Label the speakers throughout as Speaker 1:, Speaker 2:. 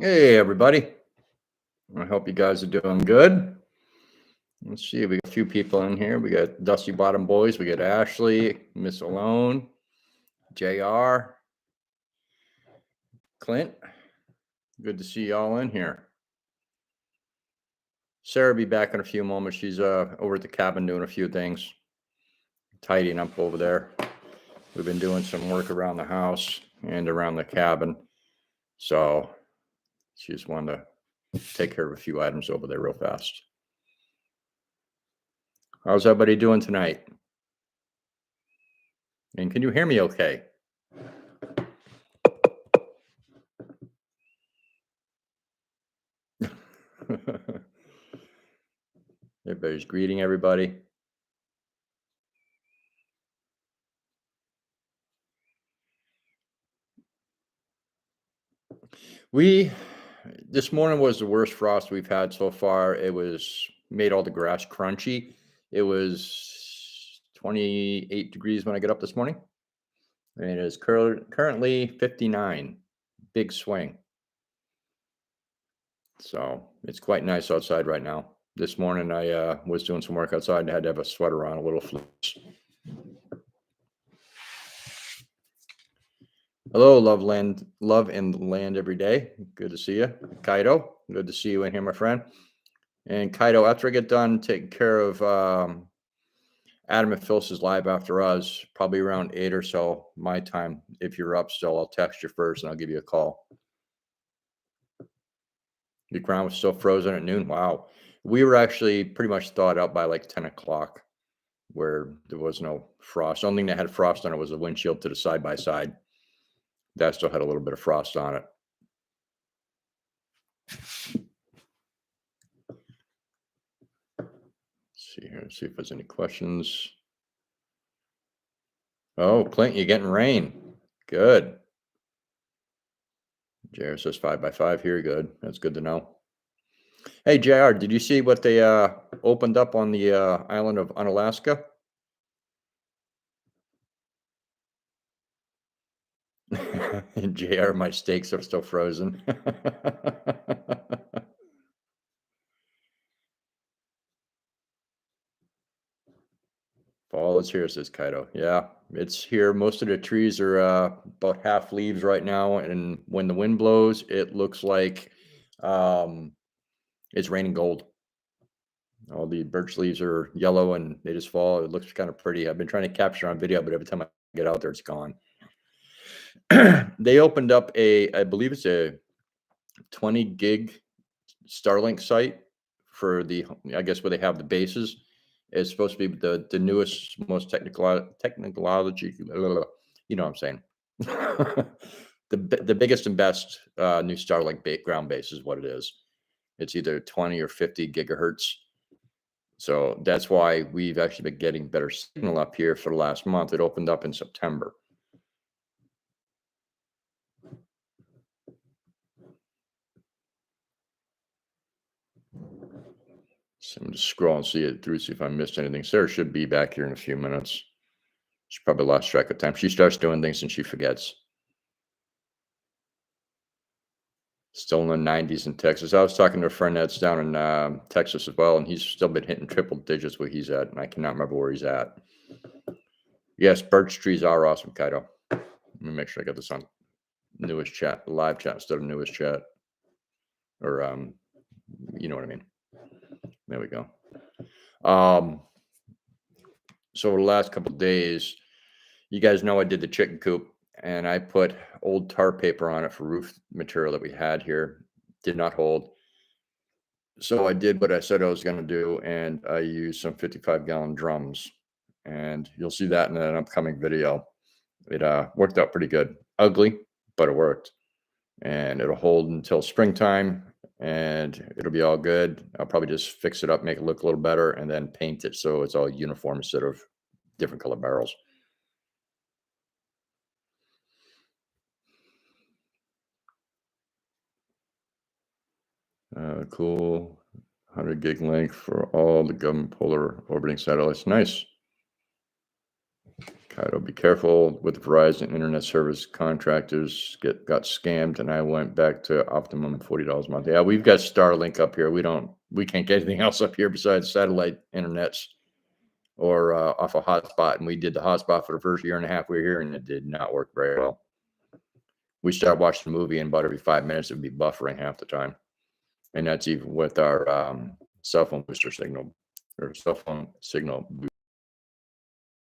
Speaker 1: Hey, everybody. I hope you guys are doing good. Let's see, we got a few people in here. We got Dusty Bottom Boys, we got Ashley, Miss Alone, JR, Clint. Good to see y'all in here. Sarah will be back in a few moments. She's over at the cabin doing a few things, tidying up over there. We've been doing some work around the house and around the cabin. So she just wanted to take care of a few items over there real fast. How's everybody doing tonight? And can you hear me okay? Everybody's greeting everybody. This morning was the worst frost we've had so far. It made all the grass crunchy. It was 28 degrees when I got up this morning. And it is currently 59. Big swing. So it's quite nice outside right now. This morning I was doing some work outside and I had to have a sweater on, a little fleece. Hello, love and land every day. Good to see you. Kaido, good to see you in here, my friend. And Kaido, after I get done taking care of Adam and Phyllis is live after us, probably around 8 or so my time. If you're up still, I'll text you first and I'll give you a call. The ground was still frozen at noon. Wow. We were actually pretty much thawed out by like 10 o'clock where there was no frost. The only thing that had frost on it was the windshield to the side by side. That still had a little bit of frost on it. See here, see if there's any questions. Oh, Clint, you're getting rain. Good. JR says 5 by 5 here. Good. That's good to know. Hey, JR, did you see what they opened up on the island of Unalaska? JR, my steaks are still frozen. Fall is here, says Kaido. Yeah, it's here. Most of the trees are about half leaves right now, and when the wind blows, it looks like it's raining gold. All the birch leaves are yellow and they just fall. It looks kind of pretty. I've been trying to capture on video, but every time I get out there, it's gone. They opened up I believe it's a 20 gig Starlink site for I guess where they have the bases. It's supposed to be the newest, most technology. You know what I'm saying? The biggest and best new Starlink ground base is what it is. It's either 20 or 50 gigahertz. So that's why we've actually been getting better signal up here for the last month. It opened up in September. So I'm just scroll and see it through, see if I missed anything. Sarah should be back here in a few minutes. She probably lost track of time. She starts doing things and she forgets. Still in the 90s in Texas. I was talking to a friend that's down in Texas as well, and he's still been hitting triple digits where he's at, and I cannot remember where he's at. Yes, birch trees are awesome, Kaido. Let me make sure I got this on newest chat, live chat instead of newest chat. Or you know what I mean. There we go. So the last couple of days, you guys know I did the chicken coop and I put old tar paper on it for roof material that we had here. Did not hold. So I did what I said I was going to do, and I used some 55-gallon drums, and you'll see that in an upcoming video. It worked out pretty good. Ugly, but it worked. And it'll hold until springtime, and it'll be all good. I'll probably just fix it up, make it look a little better, and then paint it so it's all uniform instead of different color barrels. Cool. 100 gig length for all the government polar orbiting satellites. Nice. Kaido, be careful with Verizon internet service contractors got scammed, and I went back to optimum $40 a month. Yeah, we've got Starlink up here. We can't get anything else up here besides satellite internets or off a hotspot. And we did the hotspot for the first year and a half we were here, and it did not work very well. We started watching the movie, and about every 5 minutes it would be buffering half the time, and that's even with our cell phone booster signal or cell phone signal.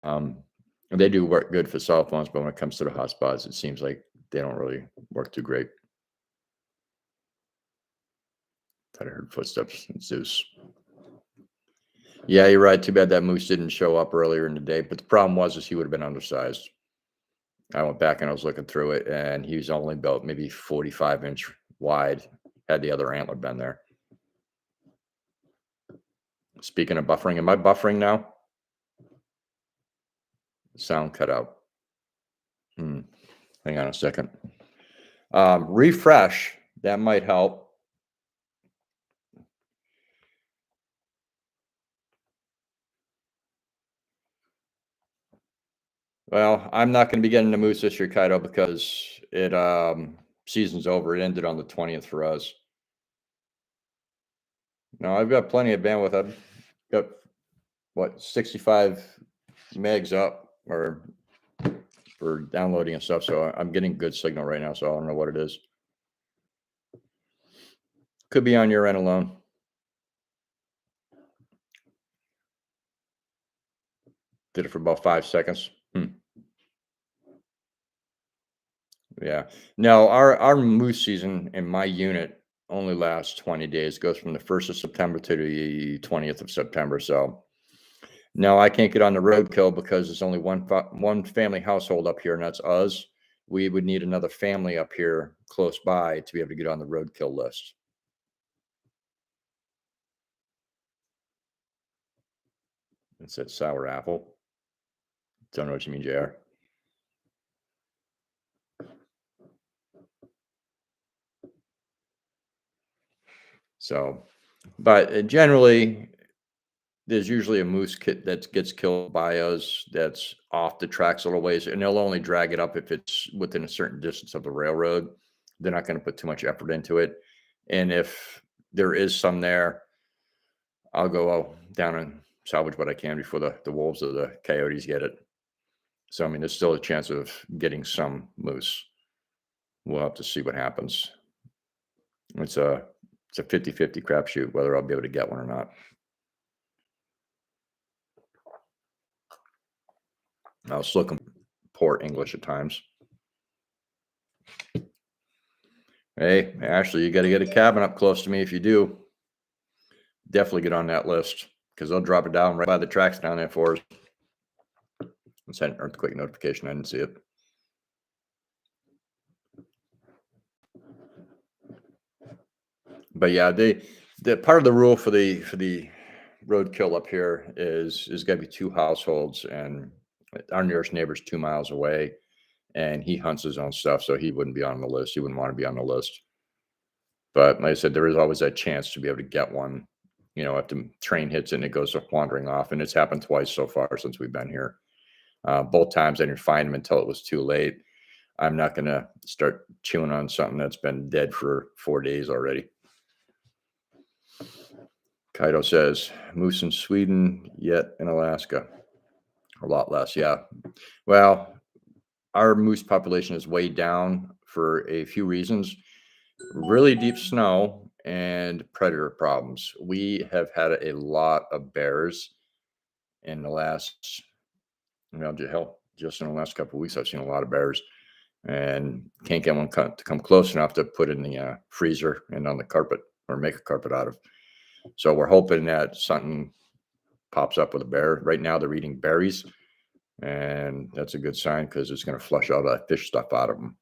Speaker 1: Um, they do work good for cell phones, but when it comes to the hotspots, it seems like they don't really work too great. Thought I heard footsteps. It's Zeus. Yeah, you're right. Too bad that moose didn't show up earlier in the day. But the problem was he would have been undersized. I went back and I was looking through it, and he was only about maybe 45-inch wide. Had the other antler been there. Speaking of buffering, am I buffering now? Sound cut out. Hang on a second. Refresh. That might help. Well, I'm not going to be getting the moose this year, Kaido, because it season's over. It ended on the 20th for us. No, I've got plenty of bandwidth. I've got what 65 megs up or for downloading and stuff. So I'm getting good signal right now. So I don't know what it is. Could be on your end alone. Did it for about 5 seconds. Yeah. No, our moose season in my unit only lasts 20 days. Goes from the 1st of September to the 20th of September. So no, I can't get on the roadkill because there's only one family household up here, and that's us. We would need another family up here close by to be able to get on the roadkill list. It said sour apple. Don't know what you mean, JR. So, but generally, there's usually a moose kit that gets killed by us that's off the tracks a little ways, and they'll only drag it up if it's within a certain distance of the railroad. They're not going to put too much effort into it. And if there is some there, I'll go down and salvage what I can before the wolves or the coyotes get it. So, I mean, there's still a chance of getting some moose. We'll have to see what happens. It's a 50-50 crapshoot whether I'll be able to get one or not. I'll still can poor English at times. Hey, Ashley, you got to get a cabin up close to me. If you do, definitely get on that list because they'll drop it down right by the tracks down there for us. And send an earthquake notification. I didn't see it. But yeah, the part of the rule for the roadkill up here is got to be 2 households, and our nearest neighbor's 2 miles away, and he hunts his own stuff, so he wouldn't be on the list. He wouldn't want to be on the list. But like I said, there is always that chance to be able to get one. You know, if the train hits it and it goes wandering off, and it's happened twice so far since we've been here. Both times I didn't find him until it was too late. I'm not going to start chewing on something that's been dead for 4 days already. Kaido says, moose in Sweden, yet in Alaska. A lot less, yeah. Well, our moose population is way down for a few reasons. Really deep snow and predator problems. We have had a lot of bears in the last, just in the last couple of weeks, I've seen a lot of bears, and can't get one to come close enough to put in the freezer and on the carpet or make a carpet out of. So we're hoping that something pops up with a bear. Right now they're eating berries, and that's a good sign because it's going to flush all that fish stuff out of them.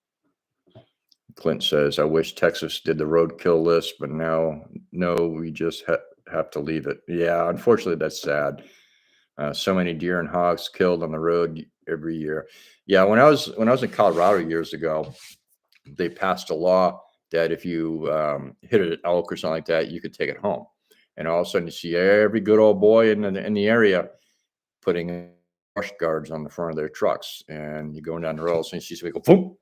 Speaker 1: Clint says, I wish Texas did the roadkill list, but now, no, we just have to leave it. Yeah, unfortunately, that's sad. So many deer and hogs killed on the road every year. Yeah, when I was in Colorado years ago, they passed a law that if you hit an elk or something like that, you could take it home. And all of a sudden, you see every good old boy in the area putting brush guards on the front of their trucks, and you're going down the road, and you see somebody go boom,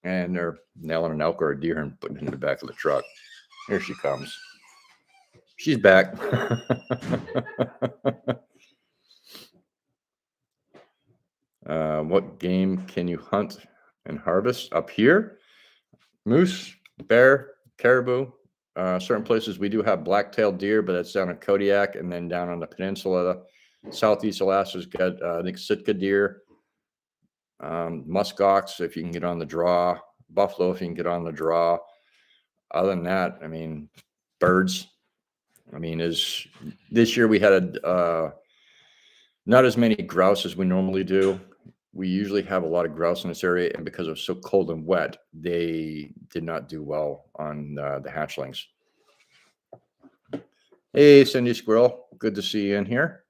Speaker 1: and they're nailing an elk or a deer and putting it in the back of the truck. Here she comes. She's back. What game can you hunt and harvest up here? Moose, bear, caribou. Certain places we do have black-tailed deer, but that's down in Kodiak, and then down on the peninsula, southeast Alaska's got I think Sitka deer, muskox if you can get on the draw, buffalo if you can get on the draw. Other than that, I mean, birds. I mean, this year we had not as many grouse as we normally do. We usually have a lot of grouse in this area, and because it was so cold and wet, they did not do well on the hatchlings. Hey, Cindy Squirrel, good to see you in here.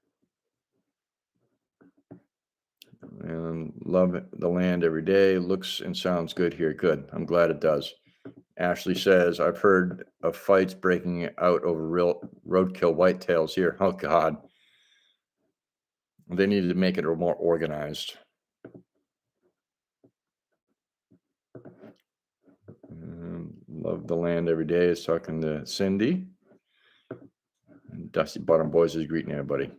Speaker 1: And love the land every day. Looks and sounds good here. Good. I'm glad it does. Ashley says, I've heard of fights breaking out over real roadkill whitetails here. Oh, God. They needed to make it more organized. Love the land every day is talking to Cindy. And Dusty Bottom Boys is greeting everybody.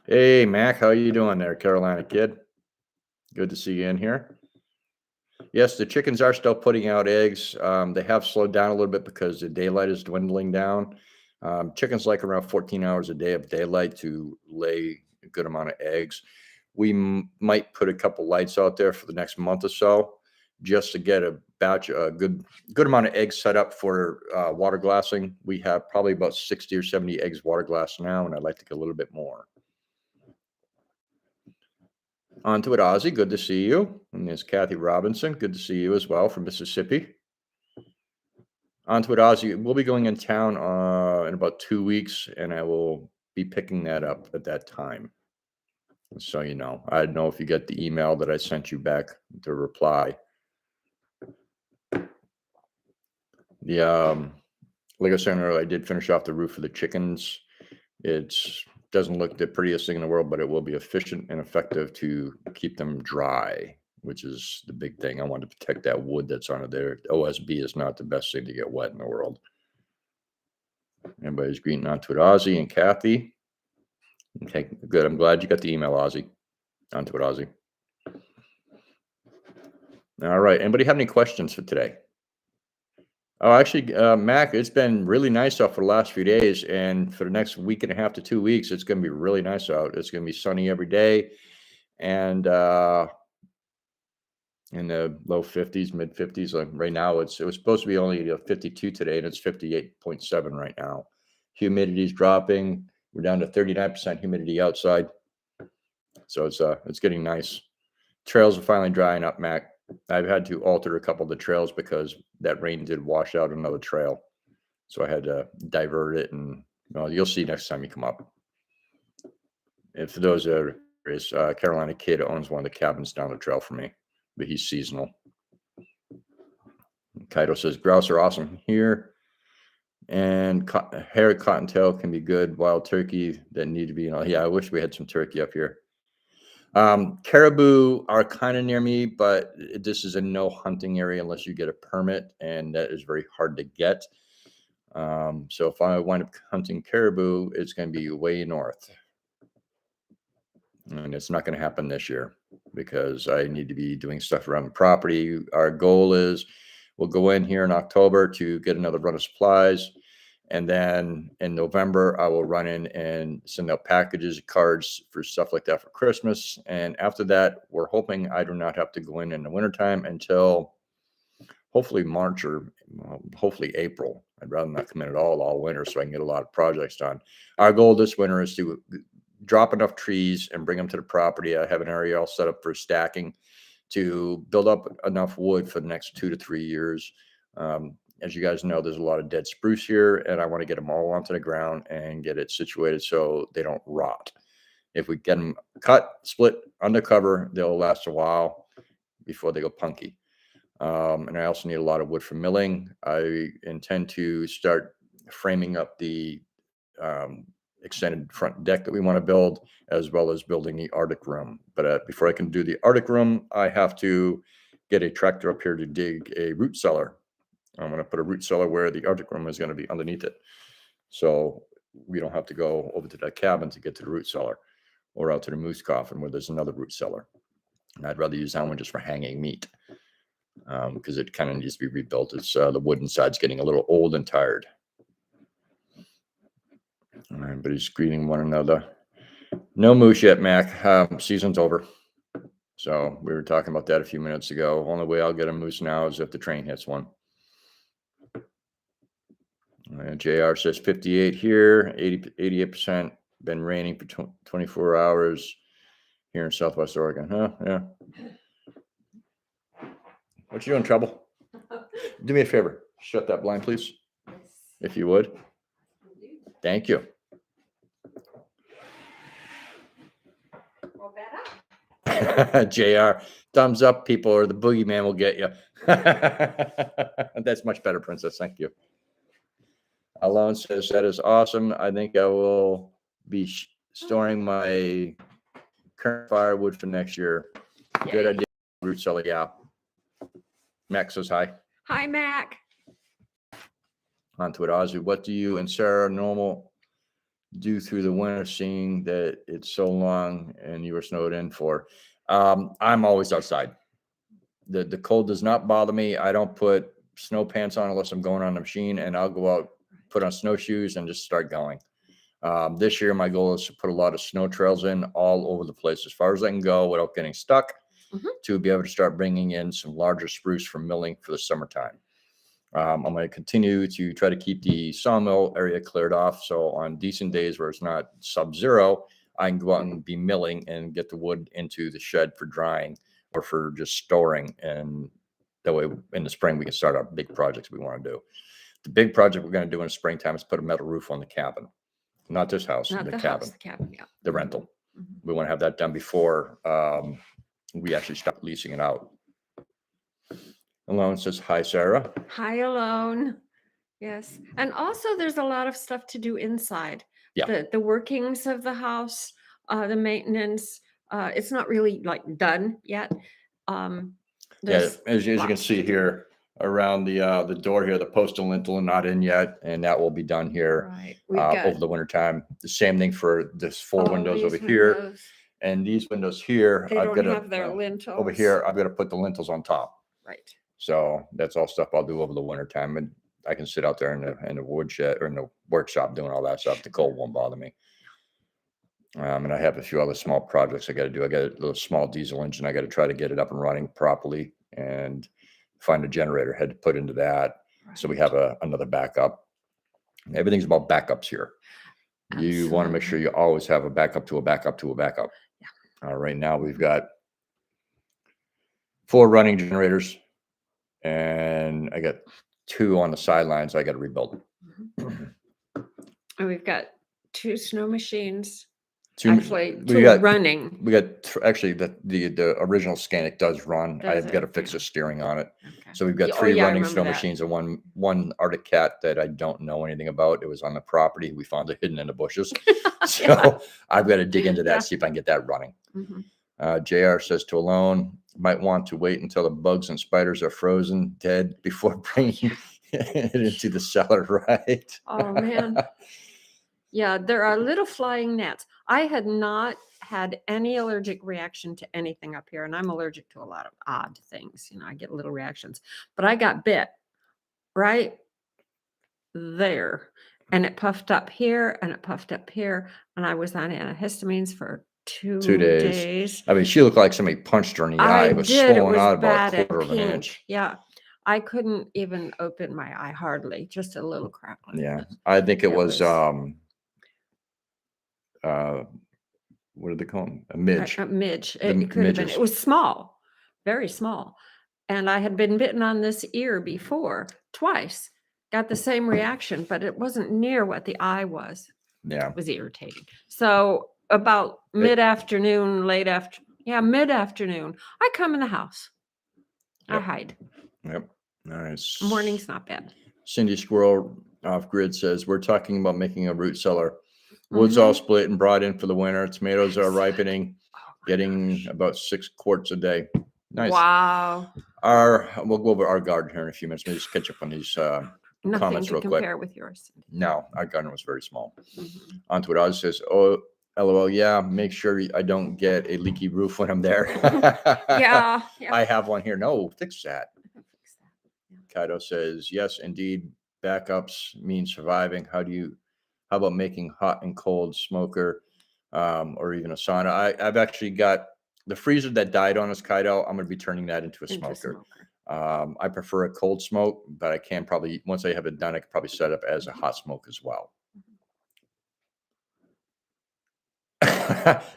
Speaker 1: Hey, Mac, how you doing there, Carolina kid? Good to see you in here. Yes, the chickens are still putting out eggs. They have slowed down a little bit because the daylight is dwindling down. Chickens like around 14 hours a day of daylight to lay a good amount of eggs. We might put a couple lights out there for the next month or so, just to get a good amount of eggs set up for water glassing. We have probably about 60 or 70 eggs water glassed now, and I'd like to get a little bit more. On to it, Ozzy. Good to see you. And there's Kathy Robinson. Good to see you as well from Mississippi. On to it, Ozzy. We'll be going in town in about 2 weeks, and I will be picking that up at that time. So you know, I don't know if you get the email that I sent you back to reply. The like I said earlier, I did finish off the roof of the chickens. It doesn't look the prettiest thing in the world, but it will be efficient and effective to keep them dry, which is the big thing. I want to protect that wood that's on it there. OSB is not the best thing to get wet in the world. Everybody's greeting onto it. Ozzy and Kathy. Okay, good. I'm glad you got the email, Ozzy. Onto it, Ozzy. All right. Anybody have any questions for today? Oh, actually, Mac, it's been really nice out for the last few days, and for the next week and a half to 2 weeks, it's going to be really nice out. It's going to be sunny every day, and in the low 50s, mid 50s. Like right now, it was supposed to be only 52 today, and it's 58.7 right now. Humidity's dropping. We're down to 39% humidity outside, so it's getting nice. Trails are finally drying up, Mac. I've had to alter a couple of the trails because that rain did wash out another trail. So I had to divert it, and you'll see next time you come up. And for those that is Carolina kid owns one of the cabins down the trail for me, but he's seasonal. Kaito says, grouse are awesome here. And hairy cottontail can be good. Wild turkey that need to be, yeah, I wish we had some turkey up here. Caribou are kind of near me, but this is a no hunting area unless you get a permit, and that is very hard to get. So if I wind up hunting caribou, it's going to be way north. And it's not going to happen this year because I need to be doing stuff around the property. Our goal is we'll go in here in October to get another run of supplies. And then in November, I will run in and send out packages, cards for stuff like that for Christmas. And after that, we're hoping I do not have to go in the wintertime until hopefully March or hopefully April. I'd rather not come in at all winter so I can get a lot of projects done. Our goal this winter is to drop enough trees and bring them to the property. I have an area all set up for stacking to build up enough wood for the next 2 to 3 years. As you guys know, there's a lot of dead spruce here, and I want to get them all onto the ground and get it situated so they don't rot. If we get them cut, split, undercover, they'll last a while before they go punky. And I also need a lot of wood for milling. I intend to start framing up the extended front deck that we want to build, as well as building the Arctic room. But before I can do the Arctic room, I have to get a tractor up here to dig a root cellar. I'm going to put a root cellar where the Arctic room is going to be underneath it. So we don't have to go over to that cabin to get to the root cellar, or out to the moose coffin where there's another root cellar. And I'd rather use that one just for hanging meat, because it kind of needs to be rebuilt. It's the wood inside's getting a little old and tired. All right, everybody's greeting one another. No moose yet, Mac. Season's over. So we were talking about that a few minutes ago. Only way I'll get a moose now is if the train hits one. JR says 58 here, 88%. Been raining for 24 hours here in Southwest Oregon. Huh? Yeah. What you doing, Trouble? Do me a favor. Shut that blind, please. If you would. Thank you. JR, thumbs up, people, or the boogeyman will get you. That's much better, Princess. Thank you. Alone says, that is awesome. I think I will be storing my current firewood for next year. Yay. Good idea. Root cellar, yeah. Mac says hi.
Speaker 2: Hi, Mac.
Speaker 1: On to it, Ozzy. What do you and Sarah normal do through the winter, seeing that it's so long and you were snowed in for? I'm always outside. The cold does not bother me. I don't put snow pants on unless I'm going on the machine, and I'll go out, put on snowshoes, and just start going. This year, my goal is to put a lot of snow trails in all over the place, as far as I can go without getting stuck, to be able to start bringing in some larger spruce for milling for the summertime. I'm going to continue to try to keep the sawmill area cleared off. So on decent days where it's not sub-zero, I can go out and be milling and get the wood into the shed for drying or for just storing. And that way in the spring, we can start our big projects we want to do. The big project we're going to do in the springtime is put a metal roof on the cabin. Not this house,
Speaker 2: Not
Speaker 1: the
Speaker 2: the
Speaker 1: cabin,
Speaker 2: house, the cabin, yeah.
Speaker 1: the rental. We want to have that done before we actually start leasing it out. Alone says, hi, Sarah.
Speaker 2: Hi, Alone. Yes. And also there's a lot of stuff to do inside.
Speaker 1: Yeah.
Speaker 2: The workings of the house, the maintenance. It's not really like done yet.
Speaker 1: Yeah, as you can see here around the door here, the post and lintel are not in yet, and that will be done here over the winter time. The same thing for this 4 windows over here, and these windows here.
Speaker 2: They don't have their lintels
Speaker 1: over here. I've got to put the lintels on top.
Speaker 2: Right.
Speaker 1: So that's all stuff I'll do over the winter time, and I can sit out there in the woodshed or in the workshop doing all that stuff. The cold won't bother me. And I have a few other small projects I got to do. I got a little small diesel engine. I got to try to get it up and running properly, and find a generator head to put into that. Right. So we have another backup. Everything's about backups here. Absolutely. You want to make sure you always have a backup to a backup to a backup. Yeah. Right now we've got 4 running generators, and I got 2 on the sidelines. I got to rebuild.
Speaker 2: And we've got 2 snow machines.
Speaker 1: 2 running. We got actually the original Scanic does run. I've got to fix the steering on it. Okay. So we've got 3 running snow machines and one Arctic Cat that I don't know anything about. It was on the property. We found it hidden in the bushes. So I've got to dig into that, see if I can get that running. JR says to Alone, might want to wait until the bugs and spiders are frozen dead before bringing it into the cellar, right?
Speaker 2: Oh, man. Yeah, there are little flying gnats. I had not had any allergic reaction to anything up here, and I'm allergic to a lot of odd things. I get little reactions, but I got bit right there, and it puffed up here, and it puffed up here, and I was on antihistamines for 2 days.
Speaker 1: I mean, she looked like somebody punched her in the eye. It was swollen out about a quarter of an inch.
Speaker 2: Yeah. I couldn't even open my eye hardly, just a little crackling.
Speaker 1: Yeah. I think it was what did they call them? A midge.
Speaker 2: A midge. It could have been. It was small, very small. And I had been bitten on this ear before, twice. Got the same reaction, but it wasn't near what the eye was.
Speaker 1: Yeah.
Speaker 2: It was irritating. So about mid-afternoon, mid-afternoon, I come in the house. Yep. I hide.
Speaker 1: Yep. Nice.
Speaker 2: Morning's not bad.
Speaker 1: Cindy Squirrel off grid says, we're talking about making a root cellar. Wood's all
Speaker 2: Mhm.
Speaker 1: split and brought in for the winter. Tomatoes are ripening,
Speaker 2: Oh my
Speaker 1: getting
Speaker 2: gosh.
Speaker 1: about 6 quarts a day. Nice.
Speaker 2: Wow.
Speaker 1: We'll go over our garden here in a few minutes. Let me just catch up on these
Speaker 2: Nothing
Speaker 1: comments
Speaker 2: to
Speaker 1: real quick.
Speaker 2: compare with yours.
Speaker 1: No, our garden was very small.
Speaker 2: Mhm.
Speaker 1: Onto what Oz says. Oh, LOL. Yeah, make sure I don't get a leaky roof when I'm there.
Speaker 2: Yeah. Yeah.
Speaker 1: I have one here. No, fix that.
Speaker 2: I can fix that. Yeah.
Speaker 1: Kaido says, yes, indeed. Backups mean surviving. How about making hot and cold smoker or even a sauna? I've actually got the freezer that died on us, Kaido. I'm going to be turning that into a
Speaker 2: Into a
Speaker 1: smoker.
Speaker 2: smoker.
Speaker 1: I prefer a cold smoke, but I can probably, once I have it done, I can probably set up as a hot smoke as well.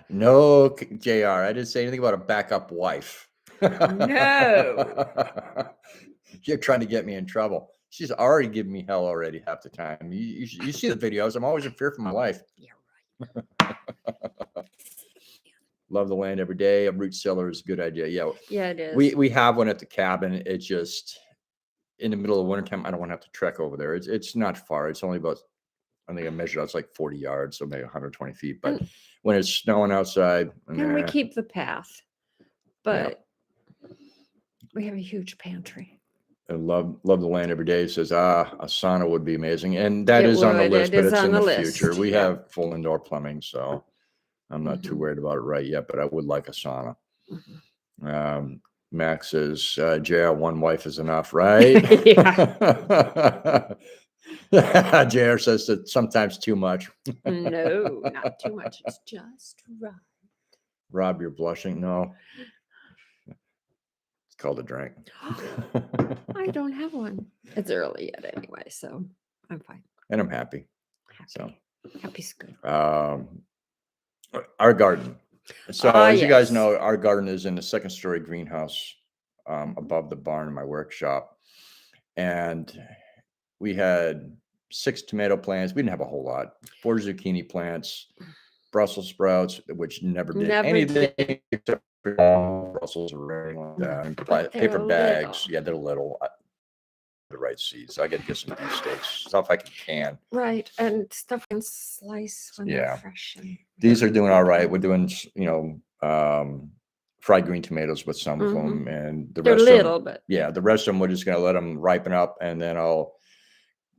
Speaker 1: No, JR, I didn't say anything about a backup wife.
Speaker 2: No.
Speaker 1: You're trying to get me in trouble. She's already giving me hell already half the time. You see the videos. I'm always in fear for my life.
Speaker 2: Yeah, right.
Speaker 1: Love the land every day. A root cellar is a good idea. Yeah,
Speaker 2: Yeah, it is.
Speaker 1: we have one at the cabin. It's just in the middle of wintertime. I don't want to have to trek over there. It's not far. It's only about, I think I measured out, it's like 40 yards, so maybe 120 feet. But when it's snowing outside,
Speaker 2: And we keep the path,
Speaker 1: Yeah.
Speaker 2: but we have a huge pantry.
Speaker 1: I love the land every day. Says, a sauna would be amazing. And that
Speaker 2: It
Speaker 1: is on the
Speaker 2: would.
Speaker 1: list,
Speaker 2: It
Speaker 1: but
Speaker 2: is
Speaker 1: it's
Speaker 2: on
Speaker 1: in
Speaker 2: the
Speaker 1: the
Speaker 2: list.
Speaker 1: future. We
Speaker 2: Yeah.
Speaker 1: have full indoor plumbing, so I'm not too
Speaker 2: Mhm.
Speaker 1: worried about it right yet, but I would like a sauna.
Speaker 2: Mhm.
Speaker 1: Max says, JR, one wife is enough, right? JR says that sometimes too much.
Speaker 2: No, not too much. It's just right.
Speaker 1: Rob, you're blushing. No. It's called a drink.
Speaker 2: I don't have one. It's early yet anyway, so I'm fine.
Speaker 1: And I'm happy.
Speaker 2: Happy. Happy's good.
Speaker 1: Our garden. So as you guys
Speaker 2: Yes.
Speaker 1: know, our garden is in the second story greenhouse above the barn in my workshop. And we had 6 tomato plants. We didn't have a whole lot. 4 zucchini plants, Brussels sprouts, which never did
Speaker 2: Never
Speaker 1: anything
Speaker 2: did.
Speaker 1: except for Brussels or anything like that. And
Speaker 2: But they're
Speaker 1: paper bags.
Speaker 2: little.
Speaker 1: Yeah, they're little. The right seeds. I got to get some beefsteaks, stuff I can.
Speaker 2: Right. And stuff can slice when they're fresh. And
Speaker 1: These are doing all right. We're doing, fried green tomatoes with some of
Speaker 2: Mhm.
Speaker 1: them, and the
Speaker 2: They're
Speaker 1: rest of
Speaker 2: little,
Speaker 1: them,
Speaker 2: but
Speaker 1: yeah, the rest of them, we're just gonna let them ripen up, and then I'll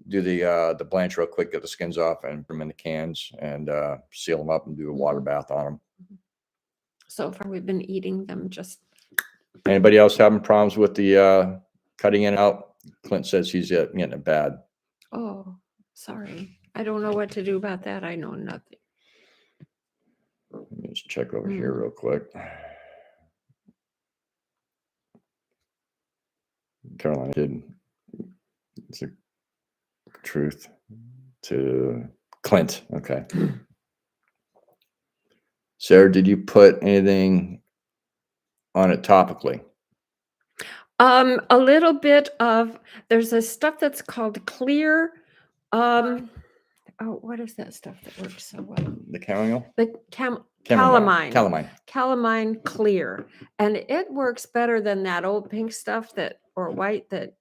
Speaker 1: do the blanch real quick, get the skins off, and put them in the cans, and seal them up, and do a water
Speaker 2: Mhm.
Speaker 1: bath on them.
Speaker 2: so far we've been eating them just.
Speaker 1: Anybody else having problems with the cutting it out? Clint says he's getting it bad.
Speaker 2: Oh, sorry. I don't know what to do about that. I know nothing.
Speaker 1: Let me just check over here real quick. Caroline did. It's a truth to Clint. Okay. Sarah, did you put anything on it topically?
Speaker 2: A little bit of, there's a stuff that's called clear. Oh, what is that stuff that works so well?
Speaker 1: The chamomile?
Speaker 2: The
Speaker 1: Calamine.
Speaker 2: calamine clear, and it works better than that old pink stuff or white that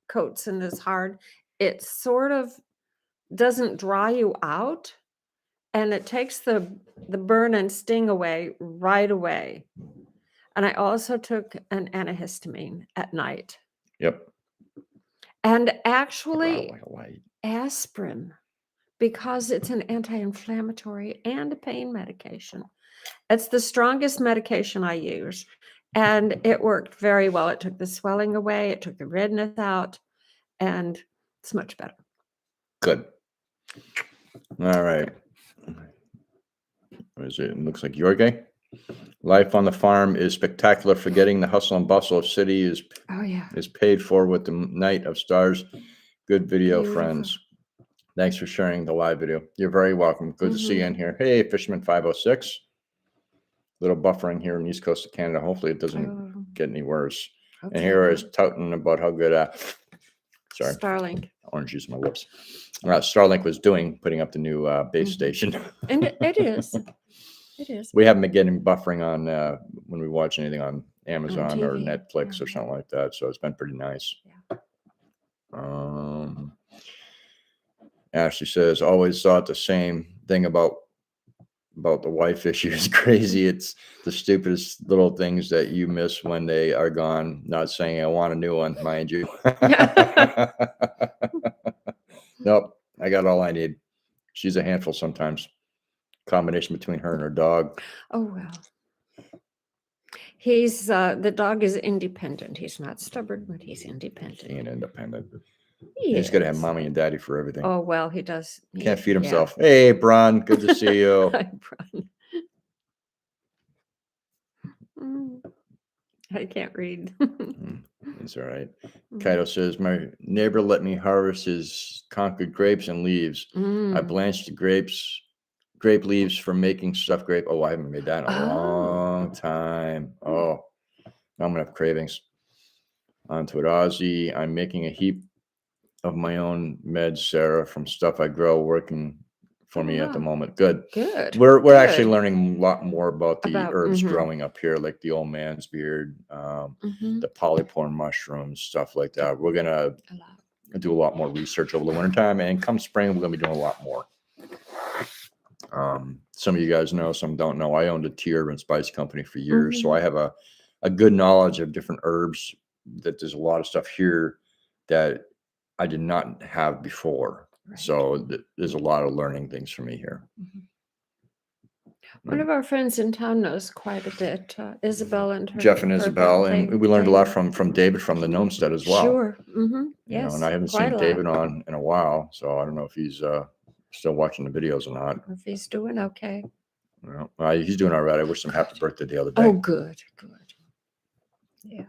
Speaker 2: coats and is hard. It sort of doesn't dry you out, and it takes the burn and sting away right away. And I also took an antihistamine at night.
Speaker 1: Yep.
Speaker 2: And actually aspirin, because it's an anti-inflammatory and a pain medication. It's the strongest medication I use, and it worked very well. It took the swelling away, it took the redness out, and it's much better.
Speaker 1: Good. All right. What is it? It looks like Jorge. Life on the farm is spectacular. Forgetting the hustle and bustle of city is paid for with the night of stars. Good video, friends. Thanks for sharing the live video. You're very welcome. Good to see you in here. Hey, Fisherman 506. Little buffering here in the East Coast of Canada. Hopefully it doesn't get any worse. Okay. And here is touting about how good
Speaker 2: Starlink.
Speaker 1: Orange juice on my lips. Starlink was putting up the new base station.
Speaker 2: And it is. It is.
Speaker 1: We haven't been getting buffering on when we watch anything on Amazon or
Speaker 2: TV.
Speaker 1: Netflix or something like that. So it's been pretty nice. Yeah. Ashley says, always thought the same. thing about the wife issue is crazy. It's the stupidest little things that you miss when they are gone. Not saying I want a new one, mind you. Nope, I got all I need. She's a handful sometimes. Combination between her and her dog.
Speaker 2: Oh, well. He's the dog is independent. He's not stubborn, but he's independent.
Speaker 1: Being independent.
Speaker 2: He
Speaker 1: He's got to have
Speaker 2: is.
Speaker 1: mommy and daddy for everything.
Speaker 2: Oh, well, he does.
Speaker 1: Can't feed himself. Hey, Bron, good to see you.
Speaker 2: Hi, Bron. I can't read.
Speaker 1: It's all right. Kaito says, my neighbor let me harvest his Concord grapes and leaves. I blanched the grape leaves for making stuffed grape. Oh, I haven't made that in a long time. Oh, now I'm going to have cravings. On to it, Ozzy. I'm making a heap of my own meds, Sarah, from stuff I grow, working for me at the moment. Good. We're actually learning a lot more about the herbs growing up here, like the old man's beard, the polyporn mushrooms, stuff like that. We're gonna do a lot more research over the wintertime, and come spring, we're gonna be doing a lot more. Some of you guys know, some don't know. I owned a tea herb and spice company for years, so I have a good knowledge of different herbs. That there's a lot of stuff here that I did not have before. Right. So there's a lot of learning things for me here.
Speaker 2: One of our friends in town knows quite a bit. Isabel and her.
Speaker 1: Jeff and Isabel, and we learned a lot from David from the Homestead as well.
Speaker 2: Sure.
Speaker 1: Yes. You know, and I haven't seen David on in a while, so I don't know if he's still watching the videos or not.
Speaker 2: If he's doing okay.
Speaker 1: Well, he's doing all right. I wished him happy birthday the other day.
Speaker 2: Oh, good. Yeah.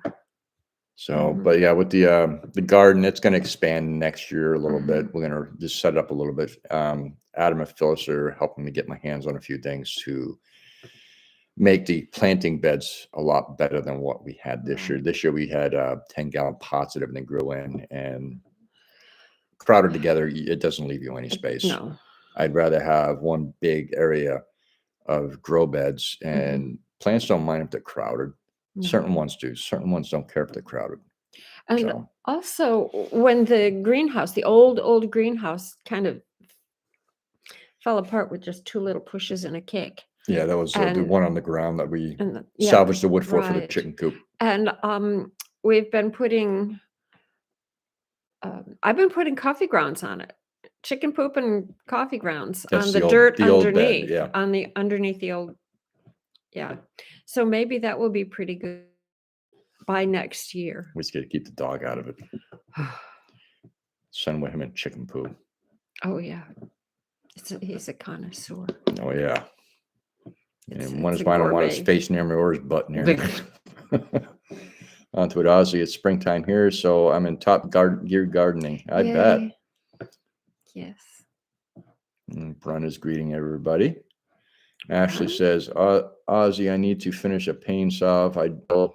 Speaker 1: So, but yeah, with the garden, it's going to expand next year a little bit. We're going to just set it up a little bit. Adam and Phyllis are helping me get my hands on a few things to make the planting beds a lot better than what we had this year. This year we had 10-gallon pots that everything grew in, and crowded together, it doesn't leave you any space.
Speaker 2: No.
Speaker 1: I'd rather have one big area of grow beds, and plants don't mind if they're crowded. Certain ones do. Certain ones don't care if they're crowded.
Speaker 2: And also, when the greenhouse, the old greenhouse, kind of fell apart with just 2 little pushes and a kick.
Speaker 1: Yeah, that was the one on the ground that we salvaged the wood for the chicken coop.
Speaker 2: And we've been putting, I've been putting coffee grounds on it. Chicken poop and coffee grounds on the dirt underneath. Underneath the old. Yeah. So maybe that will be pretty good by next year.
Speaker 1: We just got to keep the dog out of it. Send with him in chicken poop.
Speaker 2: Oh, yeah. He's a connoisseur.
Speaker 1: Oh, yeah. And one is mine, I want his face near me or his butt near me. On to it, Ozzy. It's springtime here, so I'm in top gear gardening. I bet.
Speaker 2: Yes.
Speaker 1: Brun is greeting everybody. Ashley says, Ozzy, I need to finish a pain solve. I don't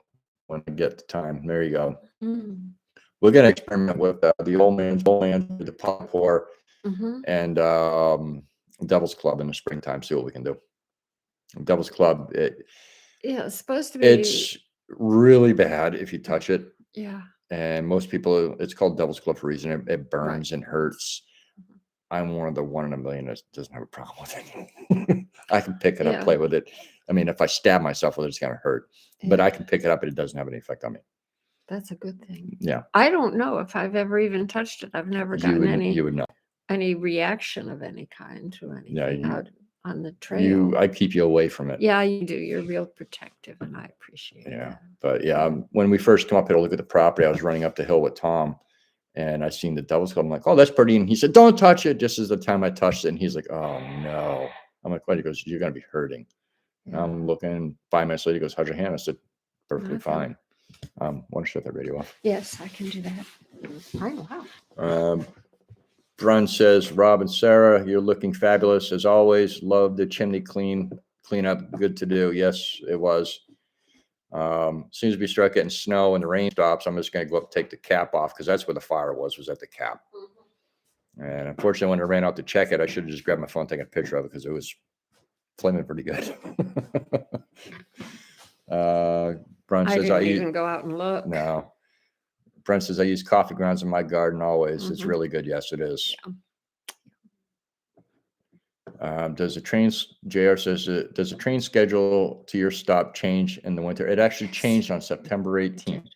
Speaker 1: when I get the time. There you go. We're going to experiment with the old man's with the pot pour and Devil's Club in the springtime. See what we can do. Devil's Club.
Speaker 2: It's supposed to be.
Speaker 1: It's really bad if you touch it.
Speaker 2: Yeah.
Speaker 1: And most people, it's called Devil's Club for a reason. It burns and hurts. I'm one of the 1 in a million that doesn't have a problem with it. I can pick it up, play with it. I mean, if I stab myself with it, it's going to hurt. But I can pick it up and it doesn't have any effect on me.
Speaker 2: That's a good thing.
Speaker 1: Yeah.
Speaker 2: I don't know if I've ever even touched it. I've never gotten
Speaker 1: you would know.
Speaker 2: Any reaction of any kind to anything out on the trail.
Speaker 1: I keep you away from it.
Speaker 2: Yeah, you do. You're real protective, and I appreciate it.
Speaker 1: Yeah. But when we first come up here to look at the property, I was running up the hill with Tom. And I seen the Devil's Club. I'm like, oh, that's pretty. And he said, don't touch it. Just as the time I touched it. And he's like, oh, no. I'm like, what? He goes, you're going to be hurting. And I'm looking. 5 minutes later, he goes, how's your hand? I said, perfectly fine. Want to shut that radio off?
Speaker 2: Yes, I can do that. Wow.
Speaker 1: Brun says, Rob and Sarah, you're looking fabulous as always. Love the chimney clean up. Good to do. Yes, it was. Seems to be start getting snow and the rain stops. I'm just going to go up and take the cap off because that's where the fire was at the cap. And unfortunately, when I ran out to check it, I should have just grabbed my phone and taken a picture of it because it was flaming pretty good. Brun says, I even
Speaker 2: go out and look.
Speaker 1: No. Brent says, I use coffee grounds in my garden always. It's really good. Yes, it is. Does the trains, JR says, does the train schedule to your stop change in the winter? It actually changed on September 18th.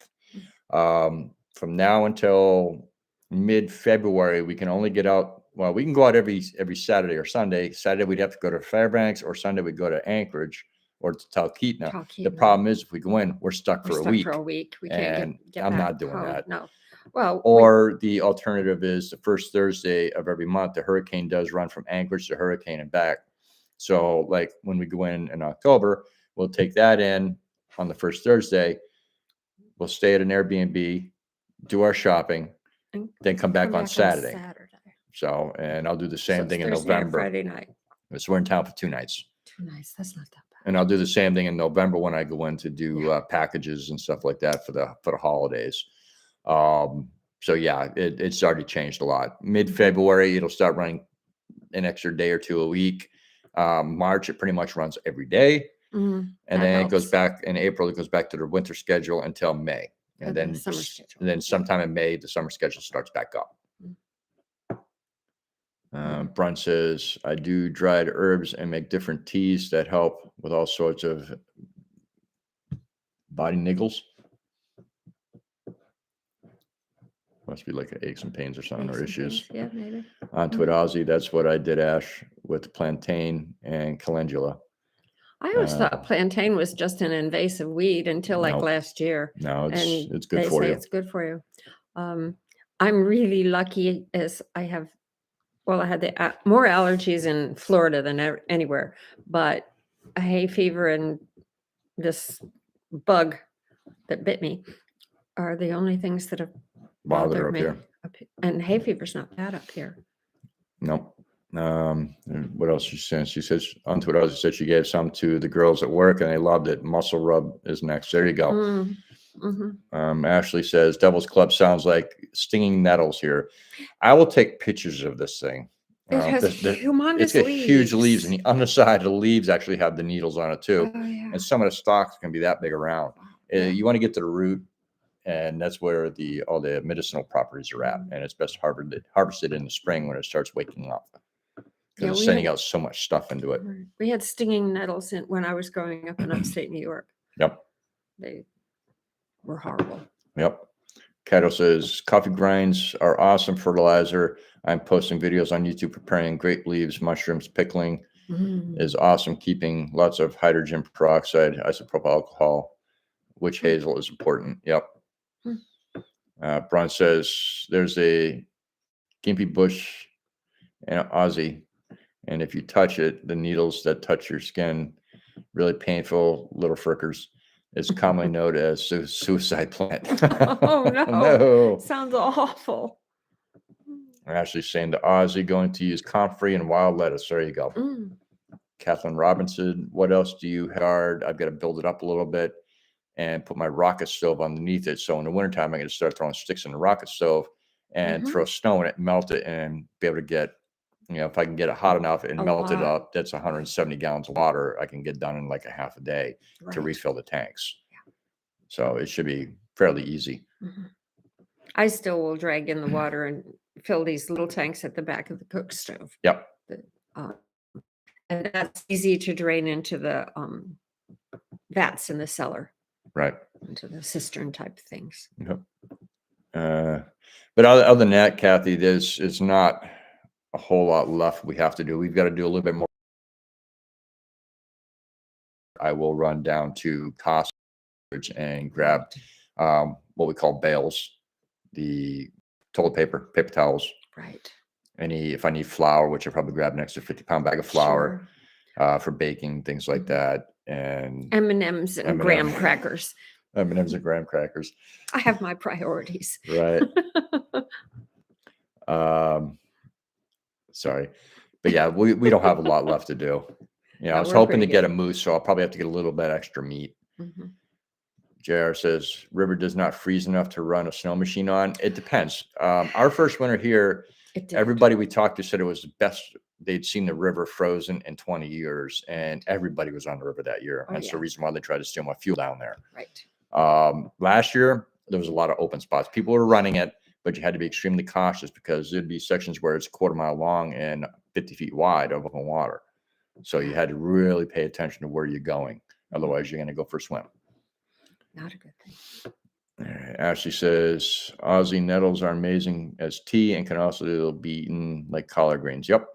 Speaker 1: From now until mid-February, we can only get out. Well, we can go out every Saturday or Sunday. Saturday, we'd have to go to Fairbanks, or Sunday, we'd go to Anchorage or to Talkeetna. The
Speaker 2: Talkeetna.
Speaker 1: problem is, if we go in, we're stuck
Speaker 2: We're
Speaker 1: for a
Speaker 2: stuck
Speaker 1: week.
Speaker 2: for a week. We
Speaker 1: And
Speaker 2: can't get
Speaker 1: I'm
Speaker 2: back
Speaker 1: not doing
Speaker 2: home.
Speaker 1: that.
Speaker 2: No. Well,
Speaker 1: Or the alternative is the first Thursday of every month, the hurricane does run from Anchorage to Hurricane and back. So like when we go in October, we'll take that in on the first Thursday. We'll stay at an Airbnb, do our shopping,
Speaker 2: and
Speaker 1: then come back on Saturday.
Speaker 2: Saturday.
Speaker 1: So, and I'll do the
Speaker 2: So
Speaker 1: same
Speaker 2: it's
Speaker 1: thing in
Speaker 2: Thursday and
Speaker 1: November.
Speaker 2: Friday night.
Speaker 1: So we're in town for 2 nights.
Speaker 2: 2 nights. That's not that bad.
Speaker 1: And I'll do the same thing in November when I go in to do packages and stuff like that for the holidays. So yeah, it's already changed a lot. Mid-February, it'll start running an extra day or 2 a week. March, it pretty much runs every day. And then it goes back in April, it goes back to the winter schedule until May. And then
Speaker 2: summer schedule.
Speaker 1: And then sometime in May, the summer schedule starts back up. Brun says, I do dried herbs and make different teas that help with all sorts of body niggles. Must be like aches and pains or something, or issues.
Speaker 2: Yeah, maybe.
Speaker 1: On Twitazi, that's what I did, Ash, with plantain and calendula.
Speaker 2: I always thought plantain was just an invasive weed until like last year.
Speaker 1: No, it's good
Speaker 2: they
Speaker 1: for
Speaker 2: say
Speaker 1: you.
Speaker 2: It's good for you. I'm really lucky as I had the more allergies in Florida than anywhere, but a hay fever and this bug that bit me are the only things that have bothered me.
Speaker 1: Here.
Speaker 2: And hay fever's not bad up here.
Speaker 1: Nope. What else she said? She says on Twitter, she said she gave some to the girls at work and they loved it. Muscle rub is next. There you go. Ashley says Devil's Club sounds like stinging nettles here. I will take pictures of this thing.
Speaker 2: It has humongous
Speaker 1: it's got
Speaker 2: leaves.
Speaker 1: Huge leaves, and the underside of the leaves actually have the needles on it too.
Speaker 2: Oh, yeah.
Speaker 1: And some of the stalks can be that big around. You want to get to the root, and that's where all the medicinal properties are at. And it's best harvested in the spring when it starts waking up, because it's sending out so much stuff into it.
Speaker 2: We had stinging nettles when I was growing up in upstate New York.
Speaker 1: Yep.
Speaker 2: They were horrible.
Speaker 1: Yep. Cato says coffee grinds are awesome fertilizer. I'm posting videos on YouTube preparing grape leaves, mushrooms, pickling is awesome. Keeping lots of hydrogen peroxide, isopropyl alcohol, witch hazel is important. Yep. Brian says there's a gimpy bush in Aussie, and if you touch it, the needles that touch your skin, really painful little frickers. It's commonly known as suicide plant.
Speaker 2: Oh no.
Speaker 1: No.
Speaker 2: Sounds awful.
Speaker 1: I'm actually saying to Aussie, going to use comfrey and wild lettuce. There you go. Kathleen Robinson, what else do you have? I've got to build it up a little bit and put my rocket stove underneath it. So in the wintertime, I'm going to start throwing sticks in the rocket stove and throw snow in it, melt it, and be able to get, if I can get it hot enough and melt it up, that's 170 gallons of water I can get done in like a half a day to refill the tanks. So it should be fairly easy.
Speaker 2: I still will drag in the water and fill these little tanks at the back of the cook stove.
Speaker 1: Yep.
Speaker 2: And that's easy to drain into the vats in the cellar.
Speaker 1: Right.
Speaker 2: Into the cistern type things.
Speaker 1: Yep. But other than that, Kathy, it's not a whole lot left we have to do. We've got to do a little bit more. I will run down to Costco and grab what we call bales, the toilet paper towels.
Speaker 2: Right.
Speaker 1: If I need flour, which I probably grab an extra 50-pound bag of flour for baking, things like that. And
Speaker 2: M&Ms and graham crackers.
Speaker 1: M&Ms and graham crackers.
Speaker 2: I have my priorities.
Speaker 1: Right. Sorry. But yeah, we don't have a lot left to do. I was hoping to get a moose, so I'll probably have to get a little bit extra meat. JR says, river does not freeze enough to run a snow machine on. It depends. Our first winter here, everybody we talked to said it was the best. They'd seen the river frozen in 20 years, and everybody was on the river that year. That's the reason why they tried to steal my fuel down there.
Speaker 2: Right.
Speaker 1: Last year, there was a lot of open spots. People were running it, but you had to be extremely cautious because there'd be sections where it's a quarter mile long and 50 feet wide of open water. So you had to really pay attention to where you're going. Otherwise, you're going to go for a swim.
Speaker 2: Not a good thing.
Speaker 1: All right, Ashley says, Aussie nettles are amazing as tea and can also be eaten like collard greens. Yep.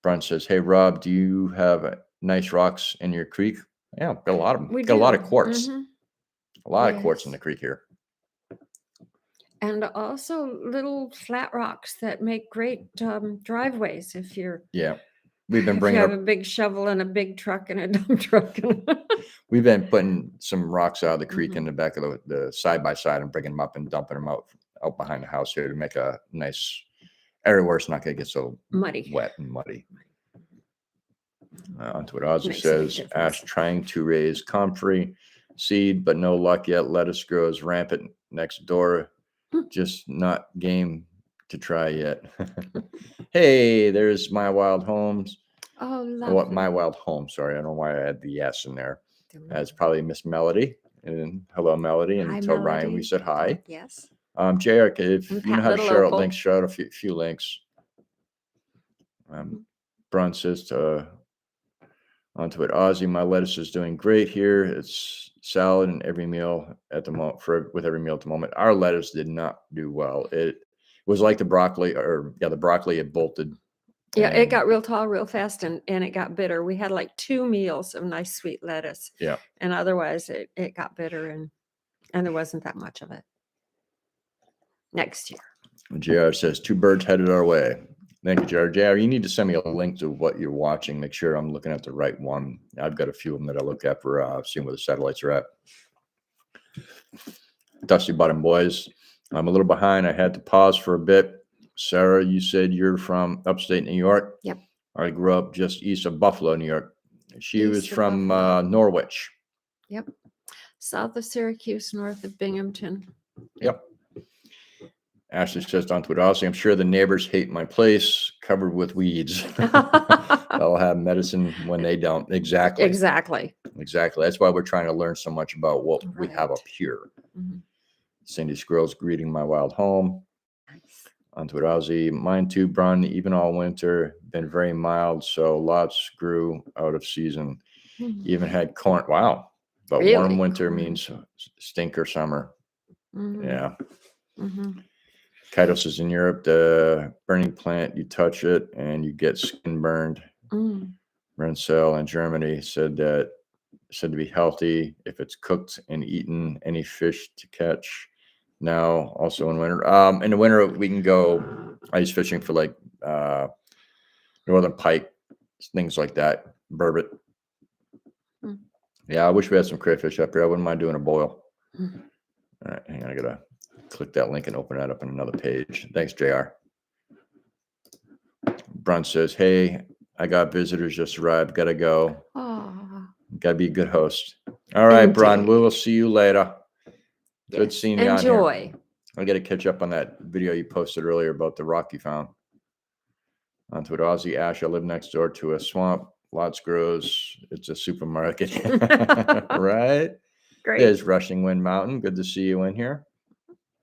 Speaker 1: Brun says, hey, Rob, do you have nice rocks in your creek? Yeah, got a lot of them.
Speaker 2: We
Speaker 1: Got a lot of
Speaker 2: do.
Speaker 1: quartz. A lot of quartz in
Speaker 2: Yes.
Speaker 1: the creek here.
Speaker 2: And also little flat rocks that make great driveways if you're
Speaker 1: Yeah. We've been
Speaker 2: if you
Speaker 1: bringing
Speaker 2: have
Speaker 1: up,
Speaker 2: a big shovel and a big truck and a dump truck.
Speaker 1: we've been putting some rocks out of the creek in the back of the side by side and bringing them up and dumping them out behind the house here to make a nice area where it's not going to get so
Speaker 2: Muddy.
Speaker 1: wet and muddy. Onto what Ozzy
Speaker 2: Makes a big
Speaker 1: says,
Speaker 2: difference.
Speaker 1: Ash trying to raise comfrey seed, but no luck yet. Lettuce grows rampant next door. Just not game to try yet. Hey, there's My Wild Homes.
Speaker 2: Oh,
Speaker 1: What
Speaker 2: lovely.
Speaker 1: My Wild Home? Sorry, I don't know why I had the S in there. That's probably Miss Melody. And hello, Melody. And
Speaker 2: Hi,
Speaker 1: tell Ryan we
Speaker 2: Melody.
Speaker 1: said hi.
Speaker 2: Yes.
Speaker 1: JR, if
Speaker 2: And
Speaker 1: you know
Speaker 2: Pat
Speaker 1: how to
Speaker 2: Little
Speaker 1: share out
Speaker 2: Opal.
Speaker 1: links, share out a few links. Brun says onto it. Ozzy, my lettuce is doing great here. It's salad and every meal at the moment with every meal at the moment. Our lettuce did not do well. It was like the broccoli, the broccoli had bolted.
Speaker 2: Yeah, it got real tall real fast and it got bitter. We had like 2 meals of nice sweet lettuce.
Speaker 1: Yeah.
Speaker 2: And otherwise it got bitter and there wasn't that much of it. Next year.
Speaker 1: JR says 2 birds headed our way. Thank you, JR. JR, you need to send me a link to what you're watching. Make sure I'm looking at the right one. I've got a few of them that I look at for seeing where the satellites are at. Dusty Bottom Boys, I'm a little behind. I had to pause for a bit. Sarah, you said you're from upstate New York.
Speaker 2: Yep.
Speaker 1: I grew up just east of Buffalo, New York. She was
Speaker 2: East of
Speaker 1: from
Speaker 2: Buffalo.
Speaker 1: Norwich.
Speaker 2: Yep. South of Syracuse, north of Binghamton.
Speaker 1: Yep. Ashley says on Twitter, also, I'm sure the neighbors hate my place covered with weeds. They'll have medicine when they don't. Exactly.
Speaker 2: Exactly.
Speaker 1: That's why we're trying to learn so much about what we have up here. Cindy Squirrels greeting my wild home.
Speaker 2: Nice.
Speaker 1: Onto it, Ozzy. Mine too, Brun, even all winter, been very mild, so lots grew out of season. Even had corn. Wow. But
Speaker 2: Really?
Speaker 1: warm winter means stinker summer. Yeah. Kaito says in Europe, the burning plant, you touch it and you get skin burned. Rencel in Germany said to be healthy if it's cooked and eaten, any fish to catch. Now, also in winter. In the winter, we can go ice fishing for like northern pike, things like that, burbot. Yeah, I wish we had some crayfish up here. I wouldn't mind doing a boil. All right, hang on. I got to click that link and open that up on another page. Thanks, JR. Brun says, hey, I got visitors just arrived. Got to go. Got to be a good host. All right, Brun, we will see you later. Good seeing you on here.
Speaker 2: Enjoy.
Speaker 1: I got to catch up on that video you posted earlier about the rock you found. Onto it, Ozzy Ash. I live next door to a swamp. Lots grows. It's a supermarket. Right?
Speaker 2: Great.
Speaker 1: There's Rushing Wind Mountain. Good to see you in here.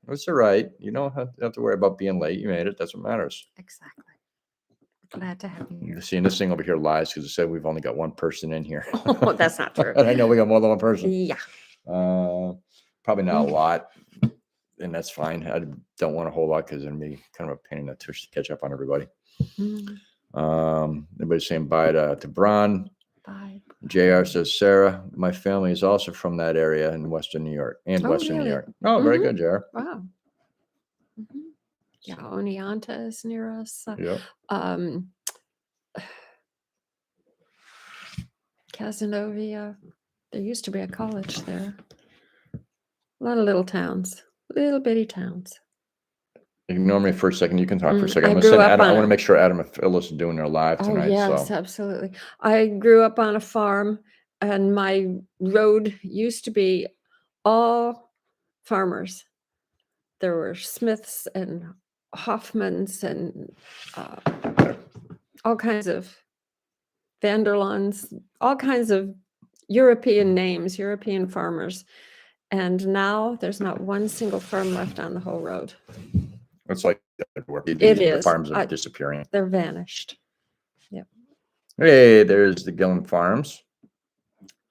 Speaker 1: It's all right. You don't have to worry about being late. You made it. That's what matters.
Speaker 2: Exactly. Glad to have you here.
Speaker 1: Seeing this thing over here lies because it said we've only got one person in here.
Speaker 2: Oh, that's not true.
Speaker 1: I know we got more than one person.
Speaker 2: Yeah.
Speaker 1: Probably not a lot. And that's fine. I don't want a whole lot because it'd be kind of a pain in the tush to catch up on everybody. Everybody's saying bye to Bron.
Speaker 2: Bye.
Speaker 1: JR says, Sarah, my family is also from that area in Western New York and Western New
Speaker 2: Really?
Speaker 1: York. Oh, very good, JR.
Speaker 2: Wow. Yeah, Oneonta is near us.
Speaker 1: Yep.
Speaker 2: Cazenovia. There used to be a college there. A lot of little towns, little bitty towns.
Speaker 1: Ignore me for a second. You can talk for a second.
Speaker 2: I
Speaker 1: I'm
Speaker 2: grew
Speaker 1: gonna send
Speaker 2: up
Speaker 1: Adam. I
Speaker 2: on
Speaker 1: want to
Speaker 2: a-
Speaker 1: make sure Adam and Phyllis are doing their live tonight.
Speaker 2: Oh, yes,
Speaker 1: So
Speaker 2: absolutely. I grew up on a farm and my road used to be all farmers. There were Smiths and Hoffmans and all kinds of Vanderlans, all kinds of European names, European farmers. And now there's not one single farm left on the whole road.
Speaker 1: it's like everywhere.
Speaker 2: It
Speaker 1: The
Speaker 2: is.
Speaker 1: farms are disappearing.
Speaker 2: They're vanished. Yep.
Speaker 1: Hey, there's the Gillen Farms.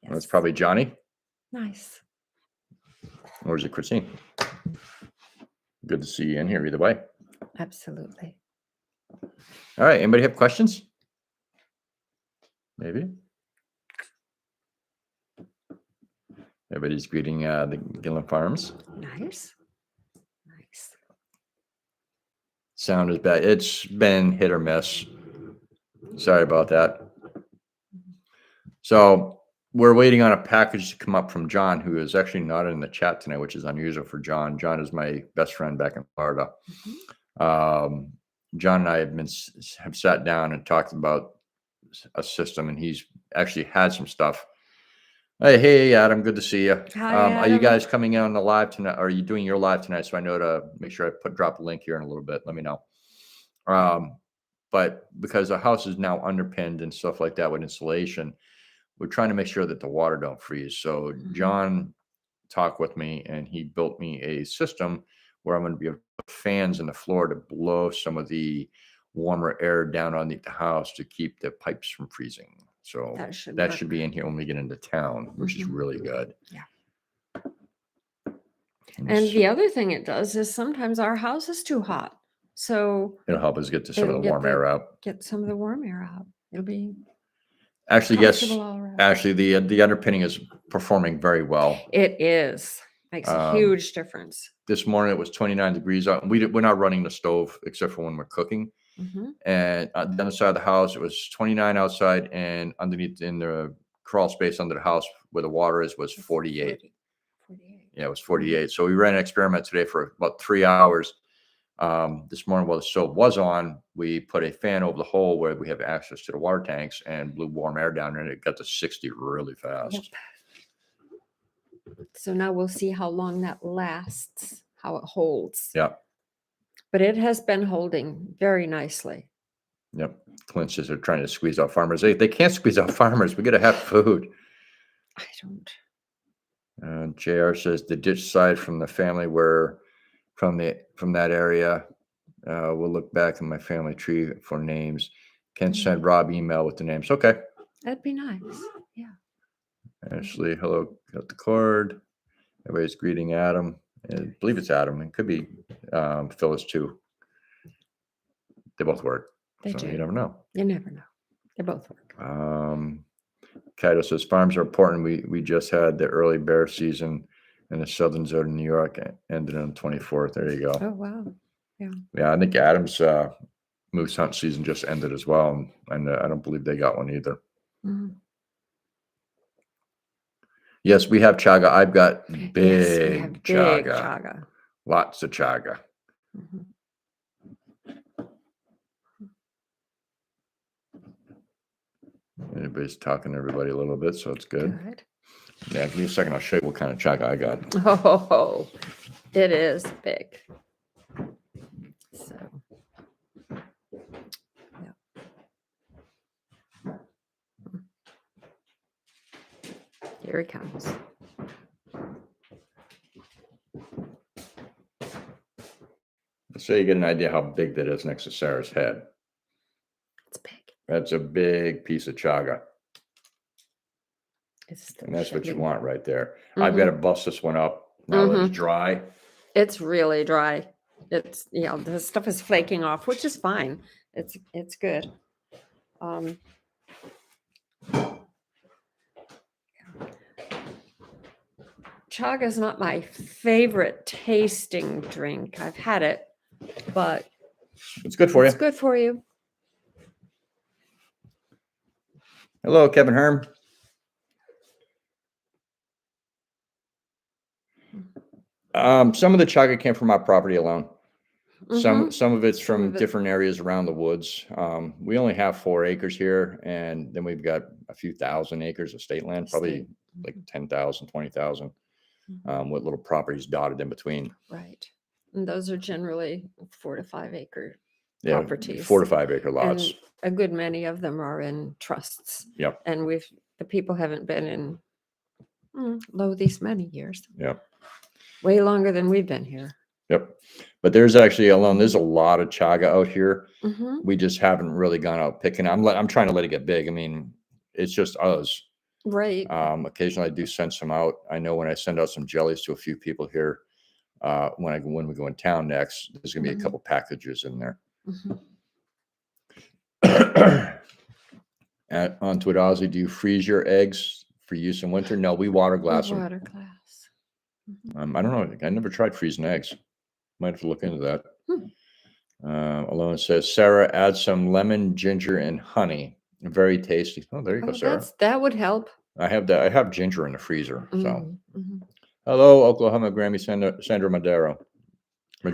Speaker 2: Yes.
Speaker 1: That's probably Johnny.
Speaker 2: Nice.
Speaker 1: Or is it Christine? Good to see you in here either way.
Speaker 2: Absolutely.
Speaker 1: All right. Anybody have questions? Maybe. Everybody's greeting the Gillen Farms.
Speaker 2: Nice. Nice.
Speaker 1: Sound is bad. It's been hit or miss. Sorry about that. So we're waiting on a package to come up from John, who is actually not in the chat tonight, which is unusual for John. John is my best friend back in Florida. John and I have sat down and talked about a system, and he's actually had some stuff. Hey, Adam, good to see you.
Speaker 2: Hi,
Speaker 1: Are you
Speaker 2: Adam.
Speaker 1: guys coming on the live tonight? Are you doing your live tonight? So I know to make sure I drop a link here in a little bit. Let me know. But because the house is now underpinned and stuff like that with insulation, we're trying to make sure that the water don't freeze. So John talked with me, and he built me a system where I'm going to be able to put fans in the floor to blow some of the warmer air down underneath the house to keep the pipes from freezing. So that should be in here when we get into town, which is really good.
Speaker 2: Yeah. And the other thing it does is sometimes our house is too hot. So
Speaker 1: it'll help us get some of the warm air out.
Speaker 2: Get some of the warm air out. It'll be
Speaker 1: actually, yes. Actually, the underpinning is performing very well.
Speaker 2: It is. Makes a huge difference.
Speaker 1: This morning it was 29 degrees out. We're not running the stove except for when we're cooking. And on the other side of the house, it was 29 outside, and underneath in the crawl space under the house where the water is was 48. 48. Yeah, it was 48. So we ran an experiment today for about 3 hours. This morning while the stove was on, we put a fan over the hole where we have access to the water tanks and blew warm air down there, and it got to 60 really fast.
Speaker 2: Yep. So now we'll see how long that lasts, how it holds.
Speaker 1: Yeah.
Speaker 2: But it has been holding very nicely.
Speaker 1: Yep. Clint says they're trying to squeeze out farmers. They can't squeeze out farmers. We got to have food.
Speaker 2: I don't.
Speaker 1: JR says the ditch side from the family from that area. We'll look back in my family tree for names. Can send Rob email with the names. Okay.
Speaker 2: That'd be nice. Yeah.
Speaker 1: Ashley, hello. Got the cord. Everybody's greeting Adam. I believe it's Adam. It could be Phyllis too. They both work.
Speaker 2: They do.
Speaker 1: You never know.
Speaker 2: You never know. They both work.
Speaker 1: Kaito says farms are important. We just had the early bear season in the southern zone of New York, ended on the 24th. There you go.
Speaker 2: Oh wow. Yeah.
Speaker 1: Yeah, I think Adam's moose hunt season just ended as well, and I don't believe they got one either. Yes, we have chaga. I've got big chaga. Lots of chaga. Everybody's talking to everybody a little bit, so it's good. Yeah, give me a second. I'll show you what kind of chaga I got.
Speaker 2: Oh, it is big. So, yeah. Here he comes.
Speaker 1: So you get an idea how big that is next to Sarah's head.
Speaker 2: It's big.
Speaker 1: That's a big piece of chaga. And that's what you want right there. I've got to bust this one up now that it's dry.
Speaker 2: It's really dry. It's the stuff is flaking off, which is fine. It's good. Chaga is not my favorite tasting drink. I've had it, but
Speaker 1: it's good for you.
Speaker 2: It's good for you.
Speaker 1: Hello, Kevin Herm. Some of the chaga came from our property alone. Some of it's from different areas around the woods. We only have 4 acres here, and then we've got a few thousand acres of state land, probably like 10,000, 20,000, with little properties dotted in between.
Speaker 2: Right. And those are generally 4 to 5 acre properties.
Speaker 1: 4 to 5 acre lots.
Speaker 2: And a good many of them are in trusts.
Speaker 1: Yep.
Speaker 2: And the people haven't been in these many years.
Speaker 1: Yep.
Speaker 2: Way longer than we've been here.
Speaker 1: Yep. But there's actually there's a lot of chaga out here.
Speaker 2: Mm-hmm.
Speaker 1: We just haven't really gone out picking. I'm trying to let it get big. I mean, it's just us.
Speaker 2: Right.
Speaker 1: Occasionally I do send some out. I know when I send out some jellies to a few people here, when we go in town next, there's gonna be a
Speaker 2: Mhm.
Speaker 1: couple packages in there.
Speaker 2: Mhm.
Speaker 1: Onto it, Ozzy. Do you freeze your eggs for use in winter? No, we water glass them.
Speaker 2: Water glass. Mhm.
Speaker 1: I don't know. I never tried freezing eggs. Might have to look into that. Alone says, Sarah, add some lemon, ginger, and honey. Very tasty. Oh, there you go,
Speaker 2: Oh,
Speaker 1: Sarah.
Speaker 2: that would help.
Speaker 1: I have that. I have ginger in the freezer. So,
Speaker 2: Mhm.
Speaker 1: hello, Oklahoma Grammy Sandra Madrano. I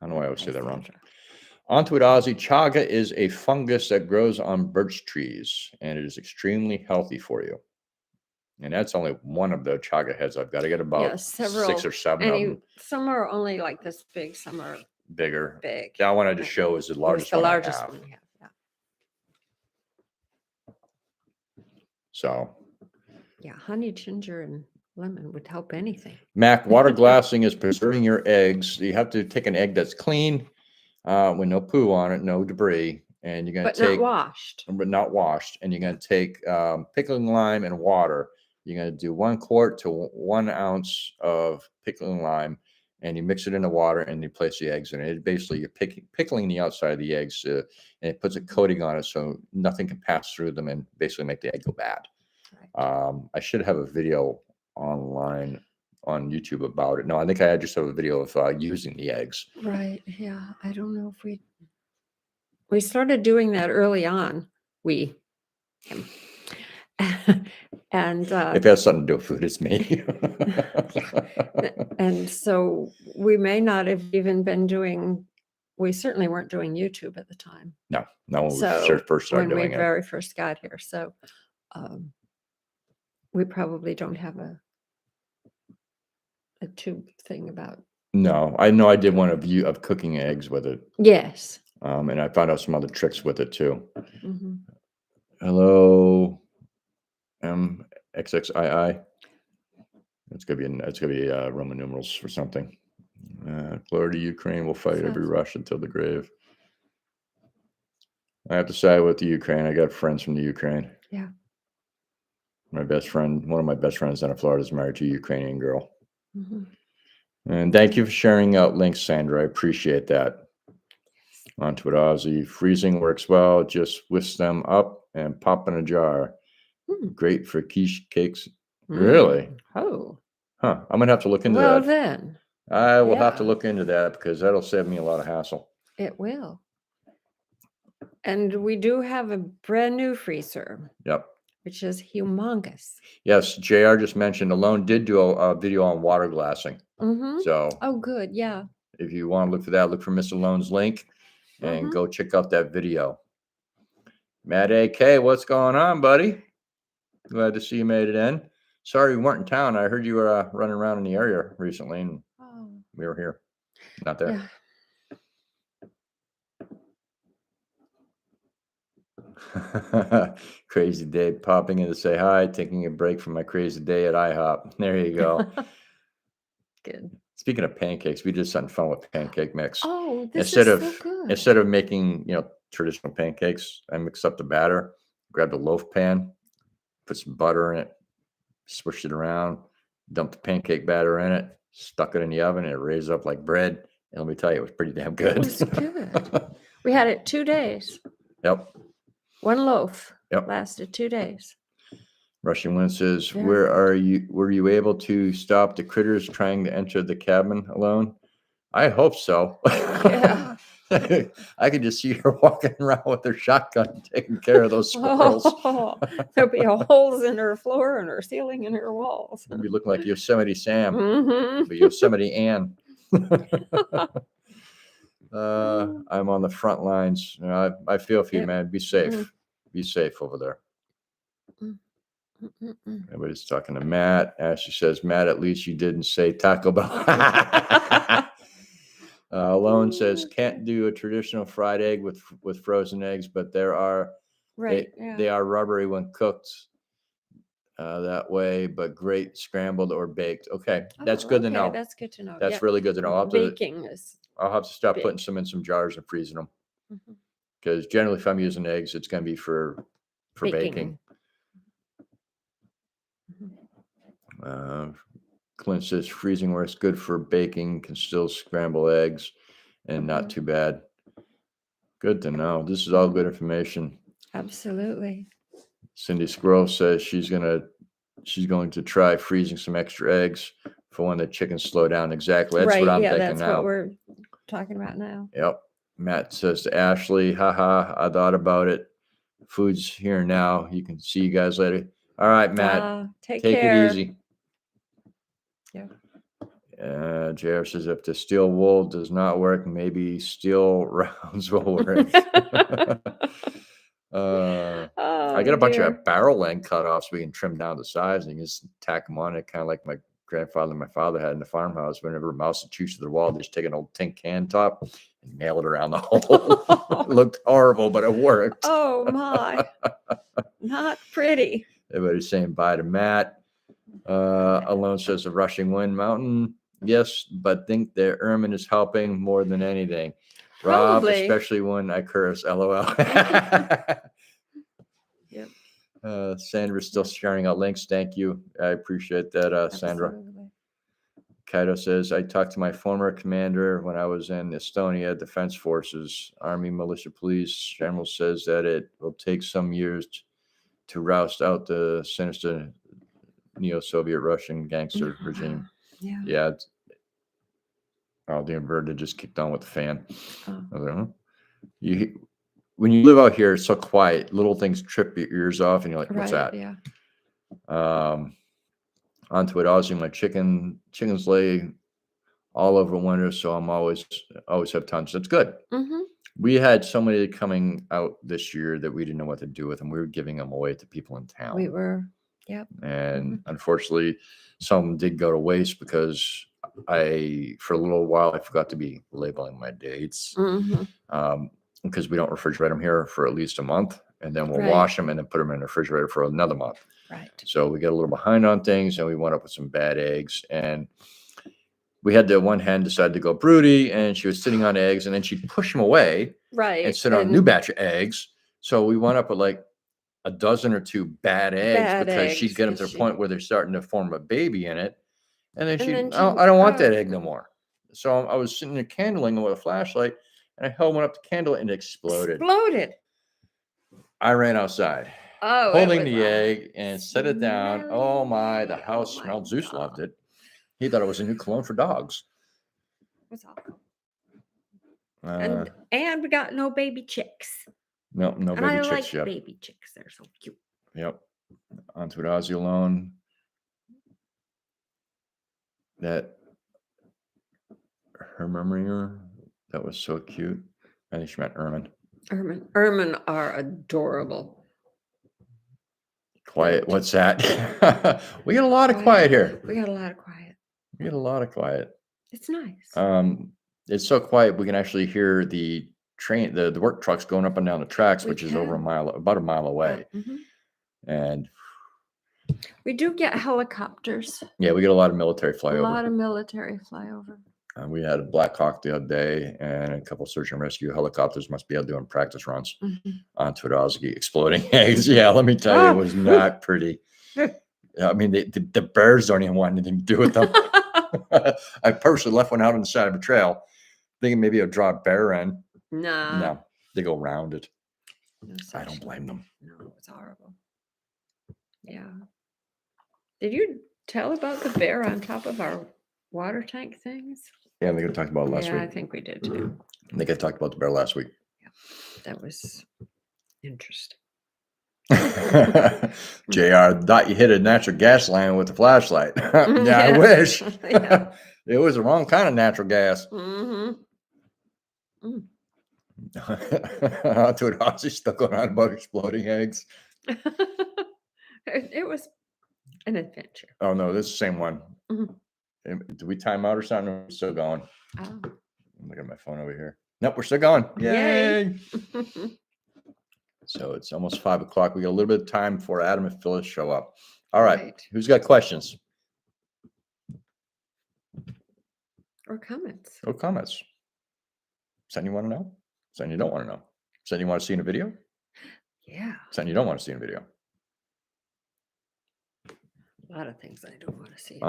Speaker 1: don't know why I would say that wrong.
Speaker 2: Sandra.
Speaker 1: Onto it, Ozzy. Chaga is a fungus that grows on birch trees, and it is extremely healthy for you. And that's only one of the chaga heads I've got. I got about
Speaker 2: Several.
Speaker 1: 6 or 7 of them.
Speaker 2: Some are only like this big. Some are
Speaker 1: Bigger.
Speaker 2: big.
Speaker 1: That one I just show is the largest one I have.
Speaker 2: one we have. Yeah.
Speaker 1: So,
Speaker 2: Yeah, honey, ginger, and lemon would help anything.
Speaker 1: Mac, water glassing is preserving your eggs. You have to take an egg that's clean, with no poo on it, no debris, and you're going
Speaker 2: But
Speaker 1: to take,
Speaker 2: not washed.
Speaker 1: but not washed, and you're going to take pickling lime and water. You're going to do 1 quart to 1 ounce of pickling lime, and you mix it in the water, and you place the eggs in it. Basically, you're pickling the outside of the eggs, and it puts a coating on it so nothing can pass through them and basically make the egg go bad.
Speaker 2: Right.
Speaker 1: I should have a video online on YouTube about it. No, I think I just have a video of using the eggs.
Speaker 2: Right. Yeah. I don't know if we started doing that early on. Him. And
Speaker 1: If it has something to do with food, it's me.
Speaker 2: and so we may not have even been doing. We certainly weren't doing YouTube at the time.
Speaker 1: No, when we
Speaker 2: So
Speaker 1: first started
Speaker 2: when we
Speaker 1: doing it.
Speaker 2: very first got here, so we probably don't have a tube thing about.
Speaker 1: No, I know I did one of cooking eggs with it.
Speaker 2: Yes.
Speaker 1: And I found out some other tricks with it too.
Speaker 2: Mhm.
Speaker 1: Hello, MXXII. It's gonna be Roman numerals or something. Glory to Ukraine. We'll fight every rush until the grave. I have to side with the Ukraine. I got friends from the Ukraine.
Speaker 2: Yeah.
Speaker 1: My best friend, one of my best friends down in Florida, is married to a Ukrainian girl.
Speaker 2: Mhm.
Speaker 1: And thank you for sharing out links, Sandra. I appreciate that. Onto it, Ozzy. Freezing works well. Just whisk them up and pop in a jar. Great for quiche cakes. Really?
Speaker 2: Oh.
Speaker 1: Huh. I'm gonna have to look into
Speaker 2: Well,
Speaker 1: that.
Speaker 2: then
Speaker 1: I will have to
Speaker 2: yeah.
Speaker 1: look into that because that'll save me a lot of hassle.
Speaker 2: It will. And we do have a brand new freezer,
Speaker 1: Yep.
Speaker 2: which is humongous.
Speaker 1: Yes, JR just mentioned Alone did do a video on water glassing.
Speaker 2: Mm-hmm.
Speaker 1: So
Speaker 2: Oh, good. Yeah.
Speaker 1: if you want to look for that, look for Miss Alone's link and go check out that video. Matt AK, what's going on, buddy? Glad to see you made it in. Sorry we weren't in town. I heard you were running around in the area recently, and we were here. Not there.
Speaker 2: Yeah.
Speaker 1: Crazy day, popping in to say hi, taking a break from my crazy day at IHOP. There you go.
Speaker 2: Good.
Speaker 1: Speaking of pancakes, we did something fun with pancake mix.
Speaker 2: Oh, this is so good.
Speaker 1: Instead of making traditional pancakes, I mixed up the batter, grabbed a loaf pan, put some butter in it, swished it around, dumped the pancake batter in it, stuck it in the oven, and it raised up like bread. And let me tell you, it was pretty damn good.
Speaker 2: It was good. We had it 2 days.
Speaker 1: Yep.
Speaker 2: 1 loaf.
Speaker 1: Yep.
Speaker 2: Lasted 2 days.
Speaker 1: Russian Wind says,
Speaker 2: Very good.
Speaker 1: were you able to stop the critters trying to enter the cabin alone? I hope so.
Speaker 2: Yeah.
Speaker 1: I could just see her walking around with her shotgun taking care of those squirrels.
Speaker 2: Oh, there'll be holes in her floor and her ceiling and her walls.
Speaker 1: You'd be looking like Yosemite Sam.
Speaker 2: Mm-hmm.
Speaker 1: But Yosemite Ann. I'm on the front lines. I feel for you, man. Be safe. Be safe over there. Everybody's talking to Matt. Ashley says, Matt, at least you didn't say Taco Bell. Alone says, can't do a traditional fried egg with frozen eggs, but there are they are rubbery when cooked. that way, but great scrambled or baked. Okay, that's good to
Speaker 2: Okay,
Speaker 1: know.
Speaker 2: that's good to know.
Speaker 1: That's
Speaker 2: Yep.
Speaker 1: really good to know.
Speaker 2: Baking is
Speaker 1: I'll have to stop
Speaker 2: big.
Speaker 1: putting some in some jars and freezing them,
Speaker 2: Mhm.
Speaker 1: because generally, if I'm using eggs, it's going to be for baking.
Speaker 2: Mhm.
Speaker 1: Clint says freezing where it's good for baking, can still scramble eggs, and not too bad. Good to know. This is all good information.
Speaker 2: Absolutely.
Speaker 1: Cindy Squirrel says she's going to try freezing some extra eggs for when the chickens slow down. Exactly. That's what I'm thinking
Speaker 2: that's
Speaker 1: now.
Speaker 2: what we're talking about now.
Speaker 1: Yep. Matt says to Ashley, haha, I thought about it. Food's here now. You can see you guys later. All right, Matt.
Speaker 2: Take
Speaker 1: Take
Speaker 2: care.
Speaker 1: it easy.
Speaker 2: Yeah.
Speaker 1: JR says if the steel wool does not work, maybe steel rounds will work. I got a bunch of barrel length cutoffs we can trim down the size and just tack them on it, kind of like my grandfather and my father had in the farmhouse. Whenever a mouse would choose to the wall, they just take an old tin can top and nail it around the hole. It looked horrible, but it worked.
Speaker 2: Oh my. Not pretty.
Speaker 1: Everybody's saying bye to Matt. Alone says a rushing wind mountain. Yes, but think that Ermin is helping more than anything. Rob,
Speaker 2: Probably.
Speaker 1: especially when I curse. LOL.
Speaker 2: Yep.
Speaker 1: Sandra's still sharing out links. Thank you. I appreciate that, Sandra.
Speaker 2: Absolutely.
Speaker 1: Kaito says, I talked to my former commander when I was in Estonia, Defense Forces, Army, Militia, Police. General says that it will take some years to roust out the sinister neo-Soviet Russian gangster regime. Yeah. The inverter just kicked on with the fan. I was like, huh? When you live out here, it's so quiet. Little things trip your ears off, and you're like, "What's that?"
Speaker 2: Yeah.
Speaker 1: Onto it. Obviously, my chickens lay all over winter, so I'm always have tons. That's good.
Speaker 2: Mm-hmm.
Speaker 1: We had somebody coming out this year that we didn't know what to do with, and we were giving them away to people in town.
Speaker 2: We were. Yep.
Speaker 1: And unfortunately, some did go to waste because for a little while, I forgot to be labeling my dates. Because we don't refrigerate them here for at least a month, and then we'll wash them and then put them in the refrigerator for another month.
Speaker 2: Right.
Speaker 1: So we get a little behind on things, and we went up with some bad eggs. And we had the one hen decide to go broody, and she was sitting on eggs, and then she'd push them away and sit on a new batch of eggs. So we went up with like a dozen or two bad eggs because she'd get them to the point where they're starting to form a baby in it. And then I don't want that egg no more. So I was sitting there candling with a flashlight, and I held one up the candle and it exploded. I ran outside, holding the egg, and set it down. Oh my, the house smelled. Zeus loved it. He thought it was a new cologne for dogs.
Speaker 2: That's awesome. And we got no baby chicks.
Speaker 1: No baby chicks.
Speaker 2: I like baby chicks. They're so cute.
Speaker 1: Yep. Onto it, Ozzy alone. That her memory, that was so cute. I think she meant Ermin.
Speaker 2: Ermin are adorable.
Speaker 1: Quiet. What's that? We get a lot of quiet here.
Speaker 2: We got a lot of quiet.
Speaker 1: We get a lot of quiet.
Speaker 2: It's nice.
Speaker 1: It's so quiet we can actually hear the train, the work trucks going up and down the tracks, which is over about a mile away. And
Speaker 2: we do get helicopters.
Speaker 1: Yeah, we get a lot of military flyover.
Speaker 2: A lot of military flyover.
Speaker 1: We had a Black Hawk the other day, and a couple of search and rescue helicopters must be out doing practice runs onto it. Ozzy exploding eggs. Yeah, let me tell you, it was not pretty. I mean, the bears don't even want anything to do with them. I personally left one out on the side of a trail, thinking maybe I'll draw a bear in. No, they go around it. I don't blame them.
Speaker 2: No, it's horrible. Yeah. Did you tell about the bear on top of our water tank things?
Speaker 1: Yeah, they talked about it last week.
Speaker 2: Yeah, I think we did too.
Speaker 1: I think I talked about the bear last week.
Speaker 2: Yeah, that was interesting.
Speaker 1: JR, thought you hit a natural gas line with a flashlight. Yeah, I wish. It was the wrong kind of natural gas.
Speaker 2: To
Speaker 1: it, Ozzy stuck around about exploding eggs.
Speaker 2: It was an adventure.
Speaker 1: Oh no, this is the same one. Did we time out or something? We're still going.
Speaker 2: Oh.
Speaker 1: Look at my phone over here. Nope, we're still going. Yay! So it's almost 5 o'clock. We got a little bit of time before Adam and Phyllis show up. All right. Who's got questions
Speaker 2: Or comments?
Speaker 1: or comments? Something you want to know? Something you don't want to know? Something you want to see in a video?
Speaker 2: Yeah.
Speaker 1: Something you don't want to see in a video?
Speaker 2: A lot of things I don't want to see.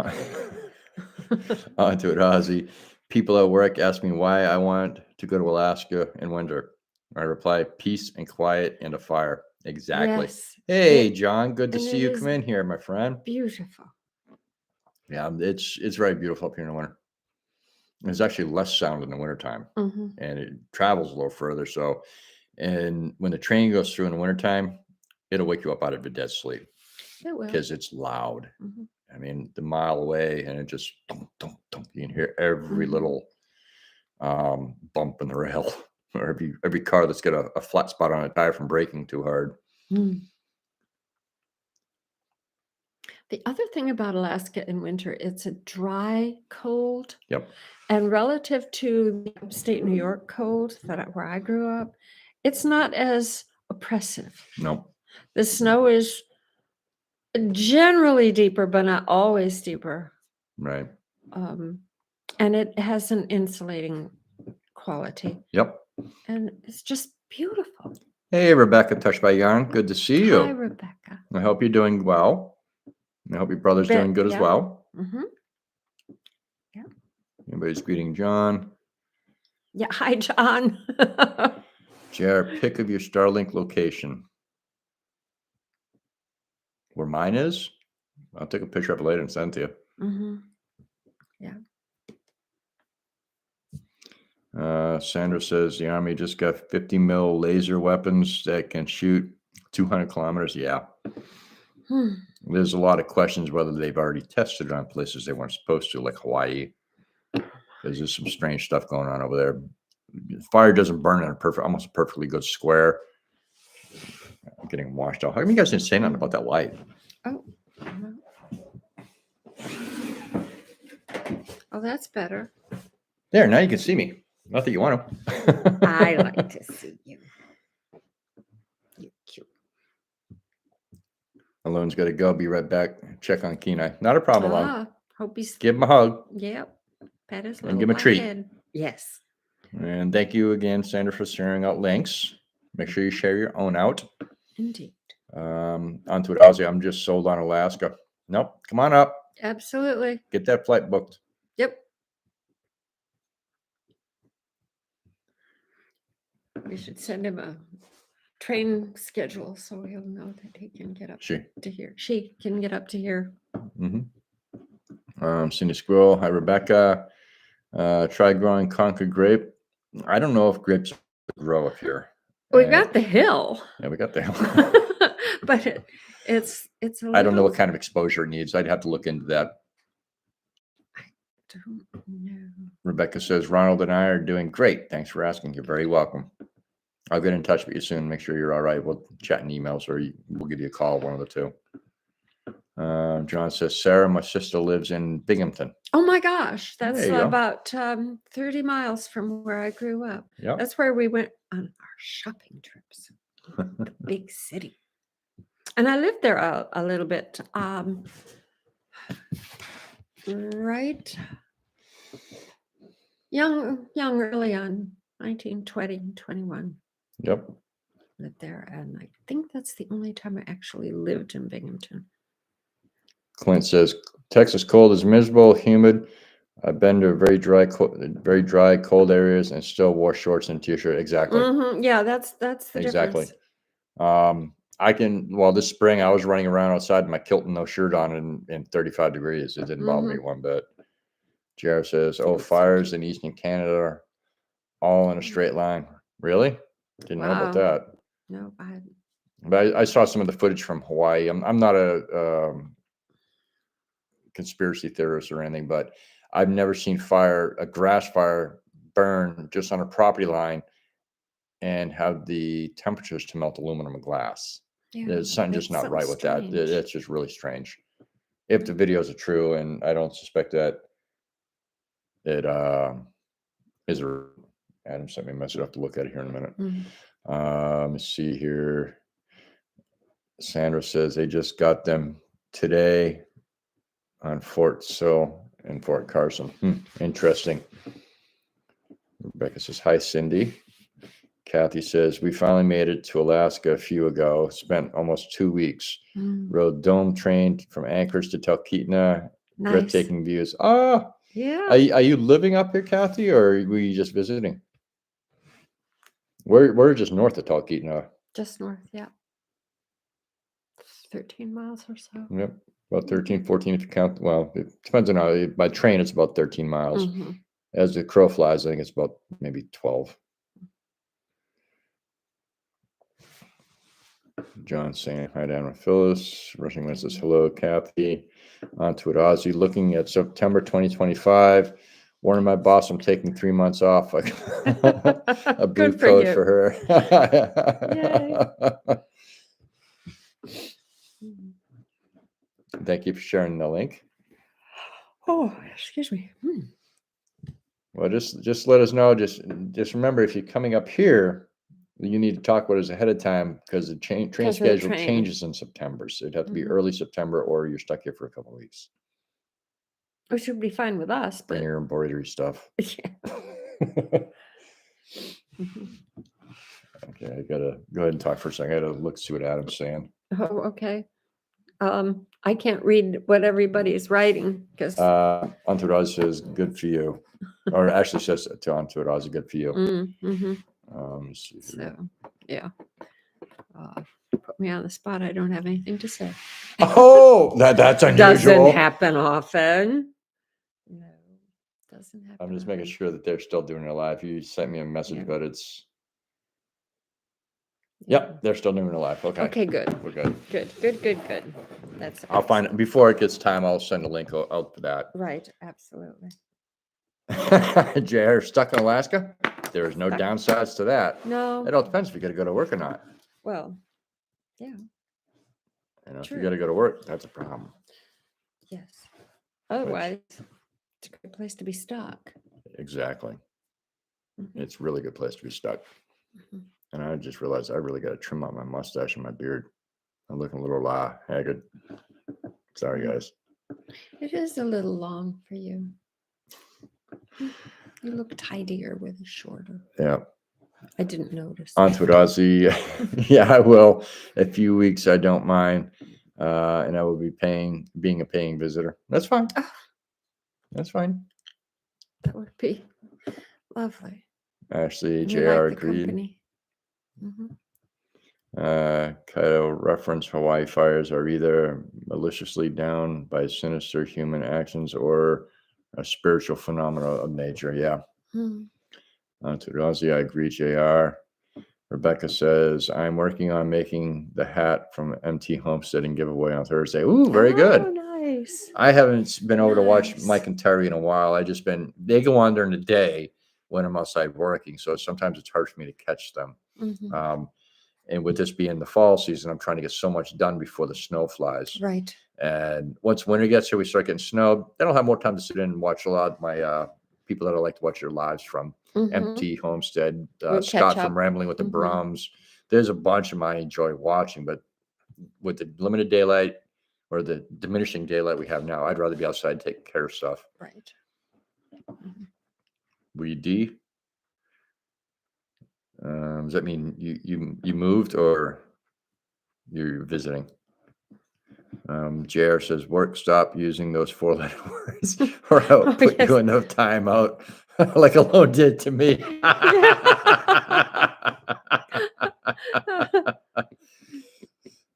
Speaker 1: On to it, Ozzy. People at work ask me why I want to go to Alaska in winter. I reply, peace and quiet and a fire. Exactly.
Speaker 2: Yes.
Speaker 1: Hey, John, good to
Speaker 2: and
Speaker 1: see
Speaker 2: it
Speaker 1: you
Speaker 2: is
Speaker 1: come in here, my friend.
Speaker 2: Beautiful.
Speaker 1: Yeah, it's very beautiful up here in the winter. There's actually less sound in the wintertime,
Speaker 2: Mm-hmm.
Speaker 1: and it travels a little further. So, and when the train goes through in the wintertime, it'll wake you up out of a dead sleep
Speaker 2: It will.
Speaker 1: because it's loud.
Speaker 2: Mm-hmm.
Speaker 1: I mean, the mile away, and it just dunk, dunk, dunk. You can hear every little bump in the rail, or every car that's got a flat spot on a tire from braking too hard.
Speaker 2: Mm. The other thing about Alaska in winter, it's a dry cold.
Speaker 1: Yep.
Speaker 2: And relative to the upstate New York cold where I grew up, it's not as oppressive.
Speaker 1: No.
Speaker 2: The snow is generally deeper, but not always deeper.
Speaker 1: Right.
Speaker 2: And it has an insulating quality.
Speaker 1: Yep.
Speaker 2: And it's just beautiful.
Speaker 1: Hey, Rebecca, Touched by Yarn. Good to see you.
Speaker 2: Hi, Rebecca.
Speaker 1: I hope you're doing well. I hope your brother's doing good as well.
Speaker 2: Mm-hmm. Yeah.
Speaker 1: Anybody's greeting John.
Speaker 2: Yeah. Hi, John.
Speaker 1: JR, pick of your Starlink location. Where mine is? I'll take a picture of it later and send it to you.
Speaker 2: Mm-hmm. Yeah.
Speaker 1: Sandra says the Army just got 50 mil laser weapons that can shoot 200 kilometers. Yeah. There's a lot of questions whether they've already tested it on places they weren't supposed to, like Hawaii. Because there's some strange stuff going on over there. Fire doesn't burn in almost a perfectly good square. I'm getting washed out. How come you guys didn't say nothing about that light?
Speaker 2: Oh. Oh, that's better.
Speaker 1: There, now you can see me. Not that you want to.
Speaker 2: I like to see you. You're cute.
Speaker 1: Alone's got to go. Be right back. Check on Kenai. Not a problem, Alone.
Speaker 2: Hope he's.
Speaker 1: Give him a hug.
Speaker 2: Yep. Pet his
Speaker 1: And give him a treat.
Speaker 2: head. Yes.
Speaker 1: And thank you again, Sandra, for sharing out links. Make sure you share your own out.
Speaker 2: Indeed.
Speaker 1: Onto it, Ozzy. I'm just sold on Alaska. Nope. Come on up.
Speaker 2: Absolutely.
Speaker 1: Get that flight booked.
Speaker 2: Yep. We should send him a train schedule so he'll know that he can get up to here. She can get up to here.
Speaker 1: Cindy Squirrel. Hi, Rebecca. Try growing Concord grape. I don't know if grapes grow up here.
Speaker 2: We got the hill.
Speaker 1: Yeah, we got the hill.
Speaker 2: But it's
Speaker 1: I don't know what kind of exposure it needs. I'd have to look into that.
Speaker 2: I don't know.
Speaker 1: Rebecca says, Ronald and I are doing great. Thanks for asking. You're very welcome. I'll get in touch with you soon. Make sure you're all right. We'll chat in emails or we'll give you a call, one of the two. John says, Sarah, my sister lives in Binghamton.
Speaker 2: Oh my gosh. That's
Speaker 1: There you
Speaker 2: about 30 miles from where I grew up.
Speaker 1: Yep.
Speaker 2: That's where we went on our shopping trips. The big city. And I lived there a little bit. Right. Young, early on, 19, 20, 21.
Speaker 1: Yep.
Speaker 2: Lived there. And I think that's the only time I actually lived in Binghamton.
Speaker 1: Clint says, Texas cold is miserable, humid. I've been to very dry, cold areas and still wore shorts and t-shirt. Exactly.
Speaker 2: Yeah, that's the
Speaker 1: exactly.
Speaker 2: difference.
Speaker 1: This spring I was running around outside in my kilt and no shirt on in 35 degrees. It didn't bother me one bit. Jared says, fires in Eastern Canada are all in a straight line. Really? Didn't know about that.
Speaker 2: No, I hadn't.
Speaker 1: But I saw some of the footage from Hawaii. I'm not a conspiracy theorist or anything, but I've never seen a grass fire burn just on a property line and have the temperatures to melt aluminum and glass. Yeah, there's something just not right with that. It's just really strange. If the videos are true, and I don't suspect that it is. Adam sent me a message. I have to look at it here in a minute. Let me see here. Sandra says they just got them today on Fort Sill and Fort Carson. Interesting. Rebecca says, hi, Cindy. Kathy says, we finally made it to Alaska a few ago. Spent almost 2 weeks. Rode dome train from Anchorage to Talkeetna.
Speaker 2: Nice.
Speaker 1: Breathtaking views. Ah,
Speaker 2: Yeah.
Speaker 1: are you living up here, Kathy, or were you just visiting? We're just north of Talkeetna.
Speaker 2: Just north, yeah. 13 miles or so.
Speaker 1: Yep, about 13, 14 if you count. Well, it depends on how. By train, it's about 13 miles. As the crow flies, I think it's about maybe 12. John saying hi to Adam and Phyllis. Rushing Wind says hello, Kathy. On to it, Ozzy. Looking at September 2025. Warning my boss, I'm taking 3 months off. A blue
Speaker 2: Good for
Speaker 1: code
Speaker 2: you.
Speaker 1: for her. Thank you for sharing the link.
Speaker 2: Oh, excuse me.
Speaker 1: Well, just let us know. Just remember, if you're coming up here, you need to talk with us ahead of time because the train schedule changes in September. So it'd have to be early September, or you're stuck here for a couple of weeks.
Speaker 2: Which would be fine with us, but
Speaker 1: Bring your embroidery stuff.
Speaker 2: yeah.
Speaker 1: Okay, I gotta go ahead and talk for a second. I gotta look, see what Adam's saying.
Speaker 2: Oh, okay. I can't read what everybody's writing because
Speaker 1: Onto It Oz says, good for you. Or actually says to Onto It Oz, good for you. Let's see here.
Speaker 2: so yeah. Put me on the spot. I don't have anything to say.
Speaker 1: Oh, that's unusual.
Speaker 2: Doesn't happen often. No, doesn't happen.
Speaker 1: I'm just making sure that they're still doing it live. You sent me a message, but it's. Yep, they're still doing it live. Okay.
Speaker 2: Okay, good.
Speaker 1: We're good.
Speaker 2: Good. That's.
Speaker 1: I'll find it before it gets time. I'll send a link out for that.
Speaker 2: Right, absolutely.
Speaker 1: JR, stuck in Alaska? There is no downsides to that.
Speaker 2: No.
Speaker 1: It all depends if you got to go to work or not.
Speaker 2: Well, yeah.
Speaker 1: If you got to go to work, that's a problem.
Speaker 2: Yes. Otherwise, it's a great place to be stuck.
Speaker 1: Exactly. It's a really good place to be stuck. And I just realized I really got to trim out my mustache and my beard. I'm looking a little haggard. Sorry, guys.
Speaker 2: It is a little long for you. You look tidier with it shorter.
Speaker 1: Yeah.
Speaker 2: I didn't notice.
Speaker 1: Onto it, Ozzy. Yeah, I will. A few weeks, I don't mind. And I will be being a paying visitor. That's fine.
Speaker 2: Oh,
Speaker 1: that's fine.
Speaker 2: That would be lovely.
Speaker 1: Ashley,
Speaker 2: We
Speaker 1: JR
Speaker 2: like the
Speaker 1: agreed.
Speaker 2: company.
Speaker 1: Kyle reference Hawaii fires are either maliciously down by sinister human actions or a spiritual phenomenon of nature. Yeah. Onto it, Ozzy. I agree, JR. Rebecca says, I'm working on making the hat from MT Homestead and giveaway on Thursday. Ooh, very good.
Speaker 2: Nice.
Speaker 1: I haven't been over to watch Mike and Terry in a while. They go on during the day when I'm outside working. So sometimes it's hard for me to catch them. And with this being the fall season, I'm trying to get so much done before the snow flies.
Speaker 2: Right.
Speaker 1: And once winter gets here, we start getting snow. Then I'll have more time to sit in and watch a lot of my people that I like to watch their lives from. MT Homestead, Scott from Rambling with the Brums. There's a bunch of them I enjoy watching, but with the limited daylight or the diminishing daylight we have now, I'd rather be outside taking care of stuff.
Speaker 2: Right.
Speaker 1: We D. Does that mean you moved or you're visiting? JR says, work, stop using those 4-letter words or I'll put you enough time out like Alone did to me.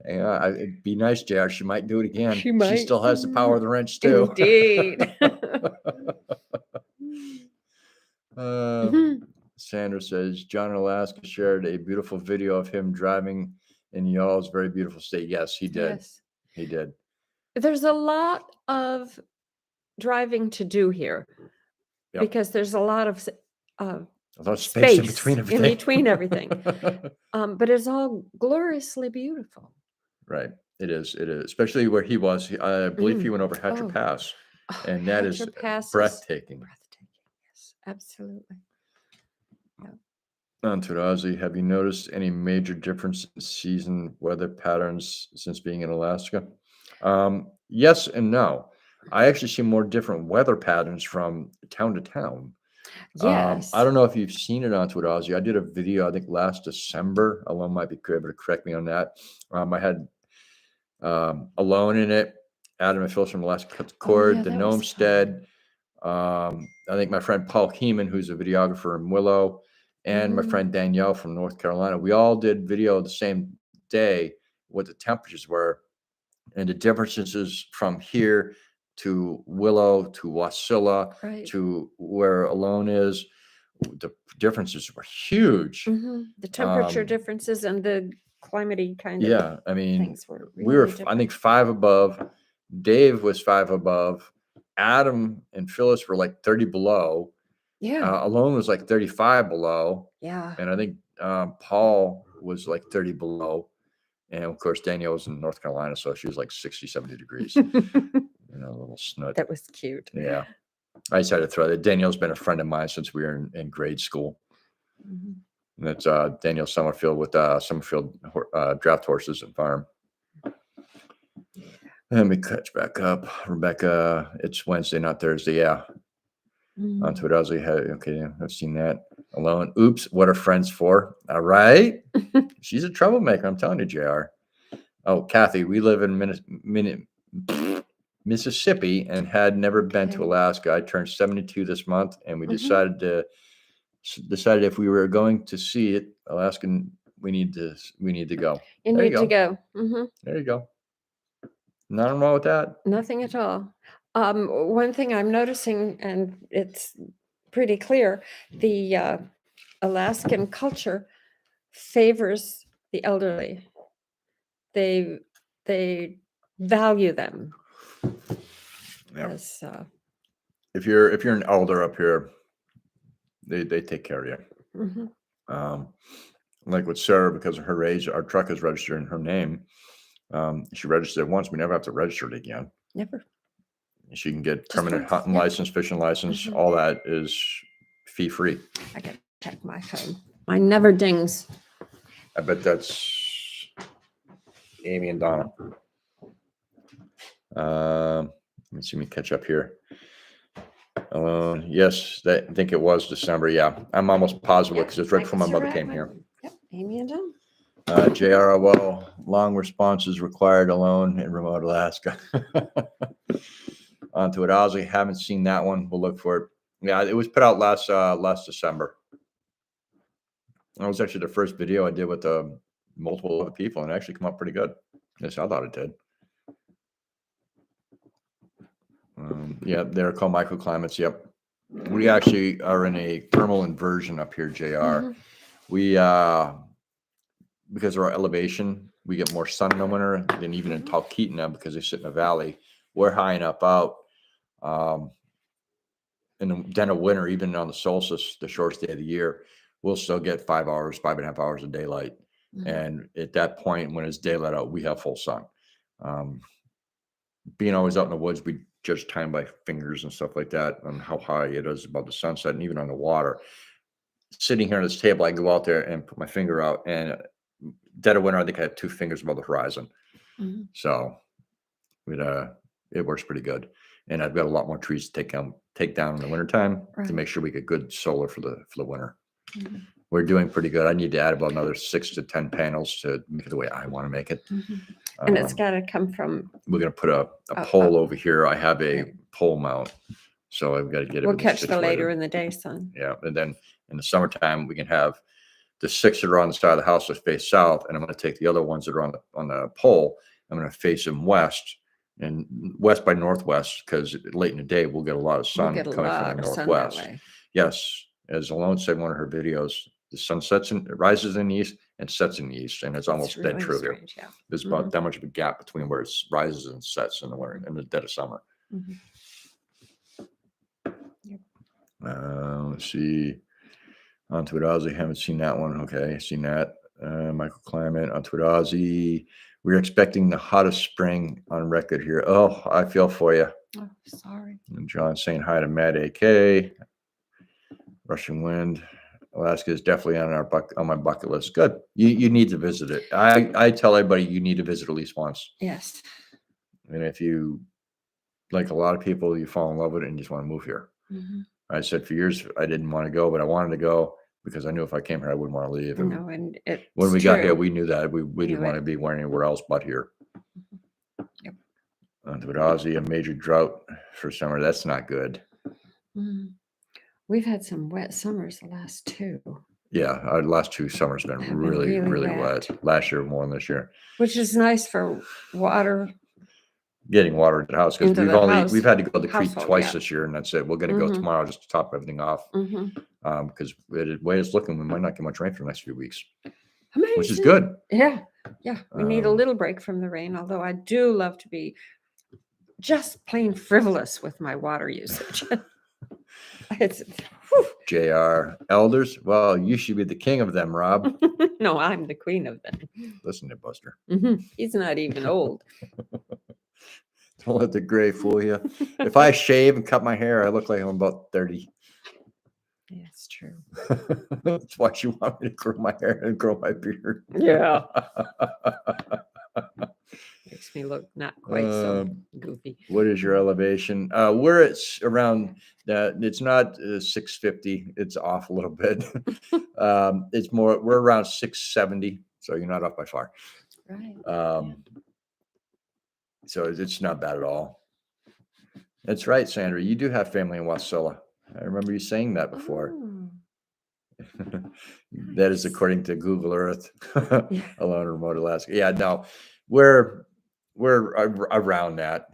Speaker 1: Yeah, it'd be nice, JR. She might do it again. She still has the power of the wrench too.
Speaker 2: Indeed.
Speaker 1: Sandra says, John in Alaska shared a beautiful video of him driving in y'all's very beautiful state. Yes, he did.
Speaker 2: Yes.
Speaker 1: He did.
Speaker 2: There's a lot of driving to do here because there's a lot of
Speaker 1: space in between everything.
Speaker 2: But it's all gloriously beautiful.
Speaker 1: Right. It is. Especially where he was. I believe he went over Hatcher Pass. And that is breathtaking.
Speaker 2: Yes, absolutely.
Speaker 1: Onto Ozzy, have you noticed any major difference in season weather patterns since being in Alaska? Yes and no. I actually see more different weather patterns from town to town.
Speaker 2: Yes.
Speaker 1: I don't know if you've seen it on Twitter, Ozzy. I did a video, I think last December. Alone might be able to correct me on that. I had Alone in it, Adam and Phyllis from Alaska Cut the
Speaker 2: Oh,
Speaker 1: Cord,
Speaker 2: yeah,
Speaker 1: the
Speaker 2: that was
Speaker 1: Homestead. I think my friend Paul Heeman, who's a videographer in Willow, and my friend Danielle from North Carolina. We all did video the same day, what the temperatures were, and the differences from here to Willow to Wasilla
Speaker 2: right.
Speaker 1: to where Alone is. The differences were huge.
Speaker 2: The temperature
Speaker 1: Um,
Speaker 2: differences and the climatey kind of
Speaker 1: Yeah, I mean,
Speaker 2: things were
Speaker 1: we were,
Speaker 2: really
Speaker 1: I
Speaker 2: different.
Speaker 1: think, 5 above. Dave was 5 above. Adam and Phyllis were like 30 below.
Speaker 2: Yeah.
Speaker 1: Alone was like 35 below.
Speaker 2: Yeah.
Speaker 1: And I think Paul was like 30 below. And of course, Danielle was in North Carolina, so she was like 60, 70 degrees. A little snut.
Speaker 2: That was cute.
Speaker 1: Yeah. I just had to throw that. Danielle's been a friend of mine since we were in grade school.
Speaker 2: Mhm.
Speaker 1: And that's Daniel Summerfield with Summerfield Draft Horses and Farm. Let me catch back up. Rebecca, it's Wednesday, not Thursday. Yeah. On Twitter, I was like, okay, I've seen that. Alone. Oops, what are friends for? All right. She's a troublemaker. I'm telling you, JR. Oh, Kathy, we live in Mississippi and had never been to
Speaker 2: Okay.
Speaker 1: Alaska. I turned 72 this month, and we
Speaker 2: Mhm.
Speaker 1: decided if we were going to see it, Alaskan, we need to go.
Speaker 2: You
Speaker 1: There you
Speaker 2: need to
Speaker 1: go.
Speaker 2: go.
Speaker 1: There you go. Nothing wrong with that.
Speaker 2: Nothing at all. One thing I'm noticing, and it's pretty clear, the Alaskan culture favors the elderly. They value them
Speaker 1: Yeah.
Speaker 2: as
Speaker 1: If you're an elder up here, they take care of you.
Speaker 2: mhm.
Speaker 1: Like with Sarah, because of her age, our truck is registered in her name. She registered it once. We never have to register it again.
Speaker 2: Never.
Speaker 1: She can get
Speaker 2: Just
Speaker 1: permanent
Speaker 2: once,
Speaker 1: hunting
Speaker 2: yeah.
Speaker 1: license, fishing license.
Speaker 2: Mhm.
Speaker 1: All that is fee free.
Speaker 2: I gotta check my phone. Mine never dings.
Speaker 1: I bet that's Amy and Donna. Let me see me catch up here. Yes, I think it was December. Yeah, I'm almost positive because it's right before my mother came here.
Speaker 2: Yep, Amy and John.
Speaker 1: JROL, long responses required Alone in remote Alaska. Onto it, Ozzy. Haven't seen that one. We'll look for it. Yeah, it was put out last December. That was actually the first video I did with multiple other people, and it actually come up pretty good. Yes, I thought it did. Yeah, they're called microclimates. Yep. We actually are in a thermal inversion up here, JR. We because of our elevation, we get more sun in the winter than even in Talkeetna because they sit in a valley. We're high enough out. In the dead of winter, even on the solstice, the shortest day of the year, we'll still get 5 hours, 5.5 hours of daylight. And at that point, when it's daylight out, we have full sun. Being always out in the woods, we judge time by fingers and stuff like that on how high it is above the sunset and even on the water. Sitting here on this table, I can go out there and put my finger out, and dead of winter, I think I have 2 fingers above the horizon. So it works pretty good. And I've got a lot more trees to take down in the wintertime to make sure we get good solar for the winter. We're doing pretty good. I need to add about another 6 to 10 panels to make it the way I want to make it.
Speaker 2: And it's got to come from.
Speaker 1: We're going to put a pole over here. I have a pole mount, so I've got to get it.
Speaker 2: We'll catch the later in the day sun.
Speaker 1: Yeah, and then in the summertime we can have the 6 that are on the side of the house that face south, and I'm going to take the other ones that are on the pole. I'm going to face them west and west by northwest, because late in the day we'll get a lot of sun coming from the northwest. Yes, as Alone said in one of her videos, the sun rises in the east and sets in the east, and it's almost really dead true here. Yeah. There's about that much of a gap between where it rises and sets in the winter and the dead of summer. Let's see. On Twitter, Ozzy, haven't seen that one. Okay, seen that. Microclimate on Twitter, Ozzy. We're expecting the hottest spring on record here. Oh, I feel for you.
Speaker 2: Oh, sorry.
Speaker 1: And John saying hi to Matt AK. Rushing wind. Alaska is definitely on my bucket list. Good. You need to visit it. I tell everybody you need to visit at least once.
Speaker 2: Yes.
Speaker 1: And if you, like a lot of people, you fall in love with it and you just want to move here.
Speaker 2: Mhm.
Speaker 1: I said for years I didn't want to go, but I wanted to go because I knew if I came here, I wouldn't want to leave. And
Speaker 2: No, and
Speaker 1: when
Speaker 2: it's
Speaker 1: we got here,
Speaker 2: true.
Speaker 1: we knew that we
Speaker 2: Knew
Speaker 1: didn't want
Speaker 2: it.
Speaker 1: to be anywhere else but here.
Speaker 2: Yep.
Speaker 1: With Aussie, a major drought for summer. That's not good.
Speaker 2: Mhm. We've had some wet summers the last 2,
Speaker 1: Yeah, our last 2 summers have been
Speaker 2: Have been
Speaker 1: really,
Speaker 2: really
Speaker 1: really
Speaker 2: wet.
Speaker 1: wet. Last year more than this year.
Speaker 2: which is nice for water
Speaker 1: Getting water into the house because
Speaker 2: into the house.
Speaker 1: we've had to go to the creek
Speaker 2: household,
Speaker 1: twice
Speaker 2: yeah.
Speaker 1: this year, and that's it. We're going to go
Speaker 2: Mhm.
Speaker 1: tomorrow just to top everything off
Speaker 2: Mhm.
Speaker 1: because the way it's looking, we might not get much rain for the next few weeks, which is
Speaker 2: Amazing.
Speaker 1: good.
Speaker 2: Yeah, yeah. We need a
Speaker 1: Um,
Speaker 2: little break from the rain, although I do love to be just plain frivolous with my water usage. It's whew.
Speaker 1: JR elders. Well, you should be the king of them, Rob.
Speaker 2: No, I'm the queen of them.
Speaker 1: Listen to Buster.
Speaker 2: He's not even old.
Speaker 1: Don't let the gray fool you. If I shave and cut my hair, I look like I'm about 30.
Speaker 2: Yeah, it's true.
Speaker 1: That's why you want me to grow my hair and grow my beard.
Speaker 2: Yeah. Makes me look not quite so
Speaker 1: Um,
Speaker 2: goofy.
Speaker 1: What is your elevation? We're at around it's not 650. It's off a little bit. It's more, we're around 670. So you're not off by far.
Speaker 2: Right.
Speaker 1: So it's not bad at all. That's right, Sandra. You do have family in Wasilla. I remember you saying that before.
Speaker 2: Oh,
Speaker 1: That is
Speaker 2: nice.
Speaker 1: according to Google Earth.
Speaker 2: Yeah.
Speaker 1: Alone in remote Alaska. Yeah, no, we're around that.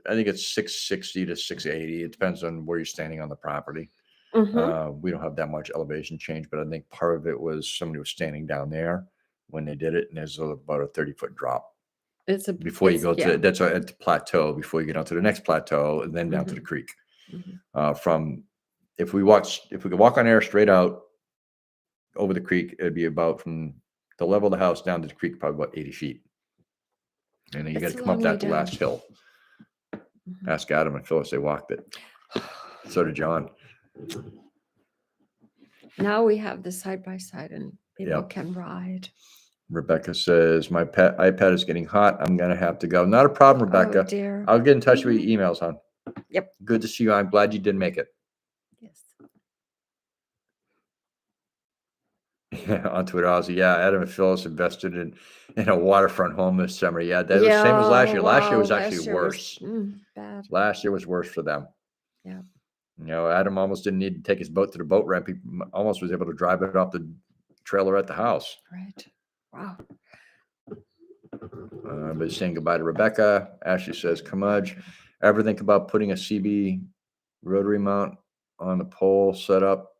Speaker 1: I think it's 660 to 680. It depends on where you're standing on the property.
Speaker 2: Mhm.
Speaker 1: We don't have that much elevation change, but I think part of it was somebody was standing down there when they did it, and there's about a 30-foot drop before you go to
Speaker 2: yeah.
Speaker 1: that's at the plateau before you get onto the next plateau and then down to the
Speaker 2: Mhm.
Speaker 1: creek.
Speaker 2: Mhm.
Speaker 1: From if we could walk on air straight out over the creek, it'd be about from the level of the house down to the creek, probably about 80 feet. And then you got
Speaker 2: It's
Speaker 1: to
Speaker 2: a
Speaker 1: come up
Speaker 2: long way
Speaker 1: that last
Speaker 2: down.
Speaker 1: hill.
Speaker 2: Mhm.
Speaker 1: Ask Adam and Phyllis, they walked it. So did John.
Speaker 2: Now we have the side by side and people
Speaker 1: Yep.
Speaker 2: can ride.
Speaker 1: Rebecca says, my iPad is getting hot. I'm going to have to go. Not a problem, Rebecca.
Speaker 2: Oh dear.
Speaker 1: I'll get in touch with you emails, hon.
Speaker 2: Yep.
Speaker 1: Good to see you. I'm glad you did make it.
Speaker 2: Yes.
Speaker 1: On Twitter, Aussie. Yeah, Adam and Phyllis invested in a waterfront home this summer. Yeah, that was same as last year. Last year was actually worse.
Speaker 2: Bad.
Speaker 1: Last year was worse for them.
Speaker 2: Yeah.
Speaker 1: You know, Adam almost didn't need to take his boat to the boat ramp. He almost was able to drive it off the trailer at the house.
Speaker 2: Right. Wow.
Speaker 1: But saying goodbye to Rebecca. Ashley says, Curmudge, ever think about putting a CB rotary mount on the pole set up?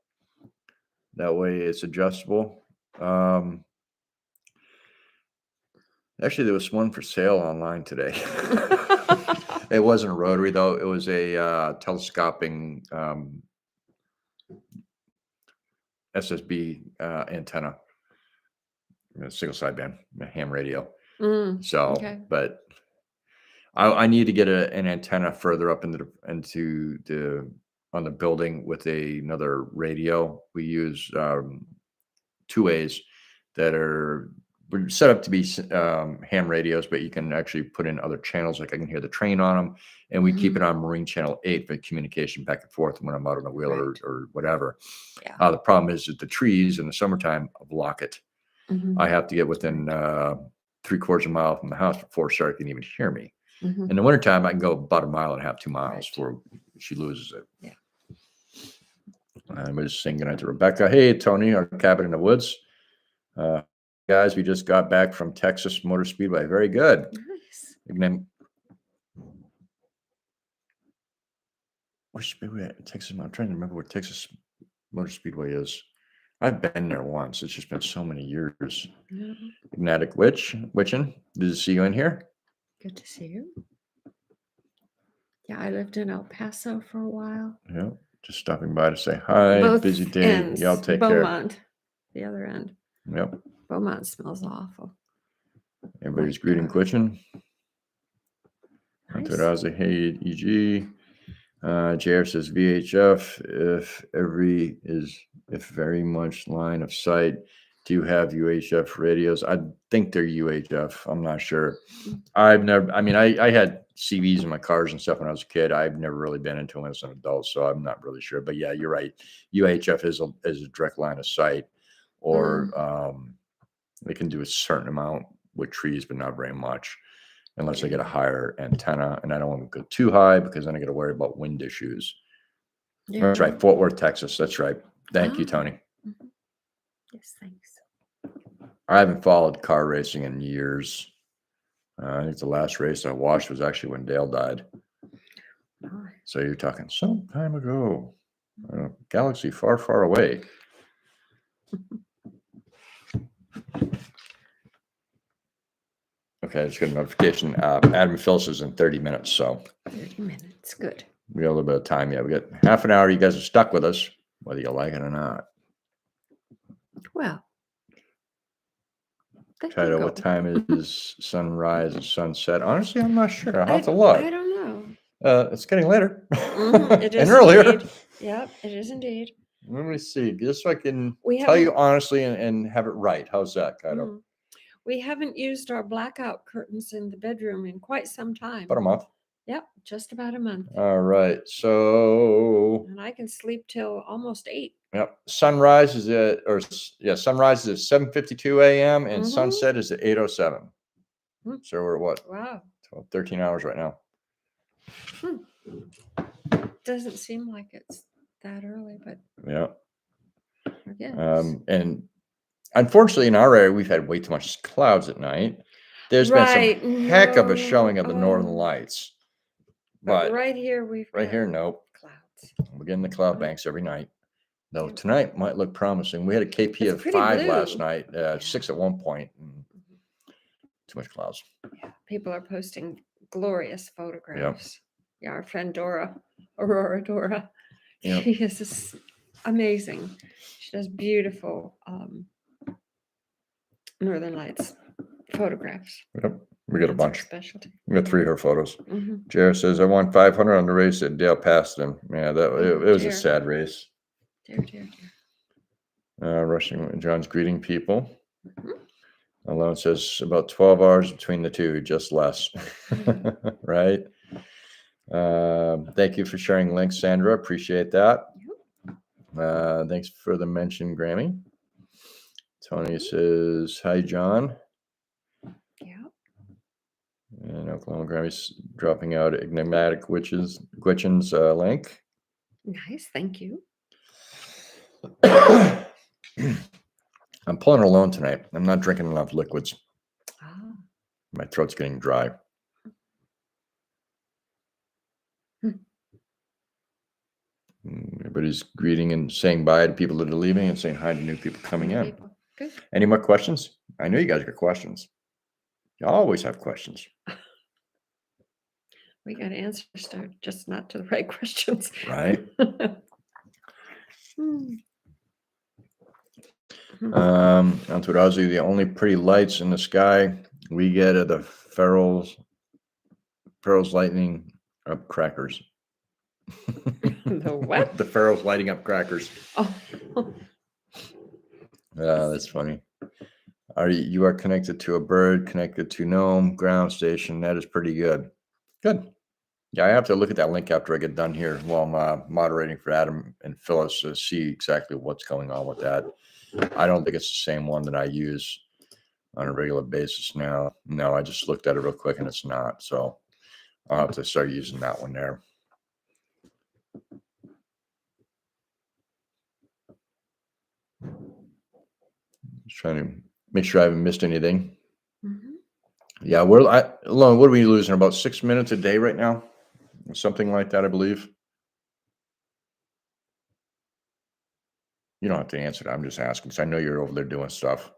Speaker 1: That way it's adjustable. Actually, there was one for sale online today. It wasn't a rotary, though. It was a telescoping SSB antenna, single sideband ham radio. So,
Speaker 2: okay.
Speaker 1: but I need to get an antenna further up into the on the building with another radio. We use 2As that are set up to be ham radios, but you can actually put in other channels. Like I can hear the train on them, and we keep it on Marine Channel 8 for communication back and forth when I'm out on a wheel
Speaker 2: Right.
Speaker 1: or whatever.
Speaker 2: Yeah.
Speaker 1: The problem is that the trees in the summertime block it. I have to get within 3/4 of a mile from the house before Sarah can even hear me. In the wintertime, I can go about 1.5 miles, 2 miles before she loses it.
Speaker 2: Yeah.
Speaker 1: I'm just saying goodnight to Rebecca. Hey, Tony, our cabin in the woods. Guys, we just got back from Texas Motor Speedway. Very good.
Speaker 2: Nice.
Speaker 1: Where's Speedway? Texas. I'm trying to remember where Texas Motor Speedway is. I've been there once. It's just been so many years.
Speaker 2: Yeah.
Speaker 1: Ignatic Witchin. Did I see you in here?
Speaker 2: Good to see you. Yeah, I lived in El Paso for a while.
Speaker 1: Yeah. Just stopping by to say hi.
Speaker 2: Both
Speaker 1: Busy day.
Speaker 2: ends.
Speaker 1: Y'all take
Speaker 2: Beaumont,
Speaker 1: care.
Speaker 2: the other end.
Speaker 1: Yep.
Speaker 2: Beaumont smells awful.
Speaker 1: Everybody's greeting Quitchin.
Speaker 2: Nice.
Speaker 1: Hey, EG. JR says VHF. If very much line of sight, Do you have UHF radios? I think they're UHF. I'm not sure. I've never, I mean, I had CVs in my cars and stuff when I was a kid. I've never really been into them as an adult, so I'm not really sure. But yeah, you're right. UHF is a direct line of sight, or they can do a certain amount with trees, but not very much, unless I get a higher antenna. And I don't want to go too high because then I got to worry about wind issues. That's right. Fort Worth, Texas. That's right. Thank you, Tony.
Speaker 2: Yes, thanks.
Speaker 1: I haven't followed car racing in years. I think the last race I watched was actually when Dale died. So you're talking some time ago. Galaxy far, far away. Okay, I just got a notification. Adam and Phyllis is in 30 minutes, so
Speaker 2: 30 minutes, good.
Speaker 1: we got a little bit of time. Yeah, we got half an hour. You guys are stuck with us, whether you like it or not.
Speaker 2: Well,
Speaker 1: Title, what time is sunrise and sunset? Honestly, I'm not sure. I'll have to look.
Speaker 2: I don't know.
Speaker 1: It's getting later.
Speaker 2: It is
Speaker 1: and earlier.
Speaker 2: Indeed. Yep, it is indeed.
Speaker 1: Let me see, just so I can tell you honestly and have it right. How's that, Kaido?
Speaker 2: We haven't used our blackout curtains in the bedroom in quite some time.
Speaker 1: About a month.
Speaker 2: Yep, just about a month.
Speaker 1: All right, so.
Speaker 2: And I can sleep till almost 8.
Speaker 1: Yep, sunrise is at 7:52 a.m. and sunset is at 8:07. So we're at what?
Speaker 2: Wow.
Speaker 1: 13 hours right now.
Speaker 2: Doesn't seem like it's that early, but
Speaker 1: yeah.
Speaker 2: I guess.
Speaker 1: And unfortunately, in our area, we've had way too much clouds at night. There's been some heck of a showing of the northern lights. But
Speaker 2: right here,
Speaker 1: nope.
Speaker 2: Clouds.
Speaker 1: We're getting the cloud banks every night. Though tonight might look promising. We had a KP of 5 last night, 6 at one point. Too much clouds.
Speaker 2: Yeah, people are posting glorious photographs. Yeah, our friend Aurora Dora, she is just amazing. She does beautiful Northern Lights photographs.
Speaker 1: Yep, we got a bunch.
Speaker 2: Specialty.
Speaker 1: We got 3 of her photos. Jared says, I won 500 on the race at Dale passed him. Yeah, it was a sad race.
Speaker 2: Dear.
Speaker 1: Rushing, John's greeting people. Alone says about 12 hours between the two, just less. Right? Thank you for sharing links, Sandra. Appreciate that. Thanks for the mention, Grammy. Tony says, hi, John.
Speaker 2: Yeah.
Speaker 1: And Oklahoma Grammy's dropping out Enigmatic Gwitchin's link.
Speaker 2: Nice, thank you.
Speaker 1: I'm pulling alone tonight. I'm not drinking enough liquids. My throat's getting dry. Everybody's greeting and saying bye to people that are leaving and saying hi to new people coming in.
Speaker 2: Good.
Speaker 1: Any more questions? I know you guys got questions. You always have questions.
Speaker 2: We got answers, just not to the right questions.
Speaker 1: Right. Onto Ozzy, the only pretty lights in the sky we get are the Ferrell's lightning up crackers.
Speaker 2: The what?
Speaker 1: The Ferrell's lighting up crackers.
Speaker 2: Oh.
Speaker 1: That's funny. You are connected to a bird, connected to Gnome ground station. That is pretty good. Good. Yeah, I have to look at that link after I get done here while I'm moderating for Adam and Phyllis to see exactly what's going on with that. I don't think it's the same one that I use on a regular basis now. No, I just looked at it real quick and it's not. So I'll have to start using that one there. Just trying to make sure I haven't missed anything. Yeah, what are we losing? About 6 minutes a day right now? Something like that, I believe. You don't have to answer that. I'm just asking because I know you're over there doing stuff.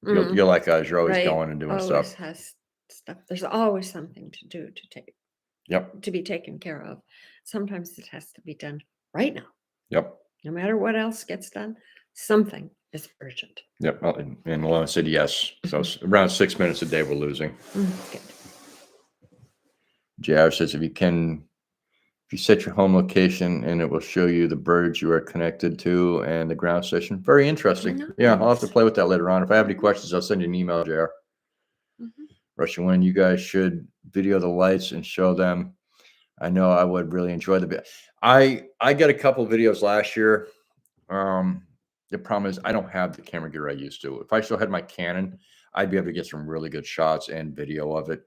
Speaker 1: You're like us. You're always going and doing stuff.
Speaker 2: Has stuff. There's always something to do to be taken care of. Sometimes it has to be done right now.
Speaker 1: Yep.
Speaker 2: No matter what else gets done, something is urgent.
Speaker 1: Yep. Well, and Alana said yes. So it's around 6 minutes a day we're losing.
Speaker 2: Good.
Speaker 1: JR says if you can If you set your home location and it will show you the birds you are connected to and the ground station. Very interesting. Yeah, I'll have to
Speaker 2: Nice.
Speaker 1: play with that later on. If I have any questions, I'll send you an email, JR.
Speaker 2: Mhm.
Speaker 1: Russian Wind, you guys should video the lights and show them. I know I would really enjoy the bit. I got a couple videos last year. The problem is I don't have the camera gear I used to. If I still had my Canon, I'd be able to get some really good shots and video of it.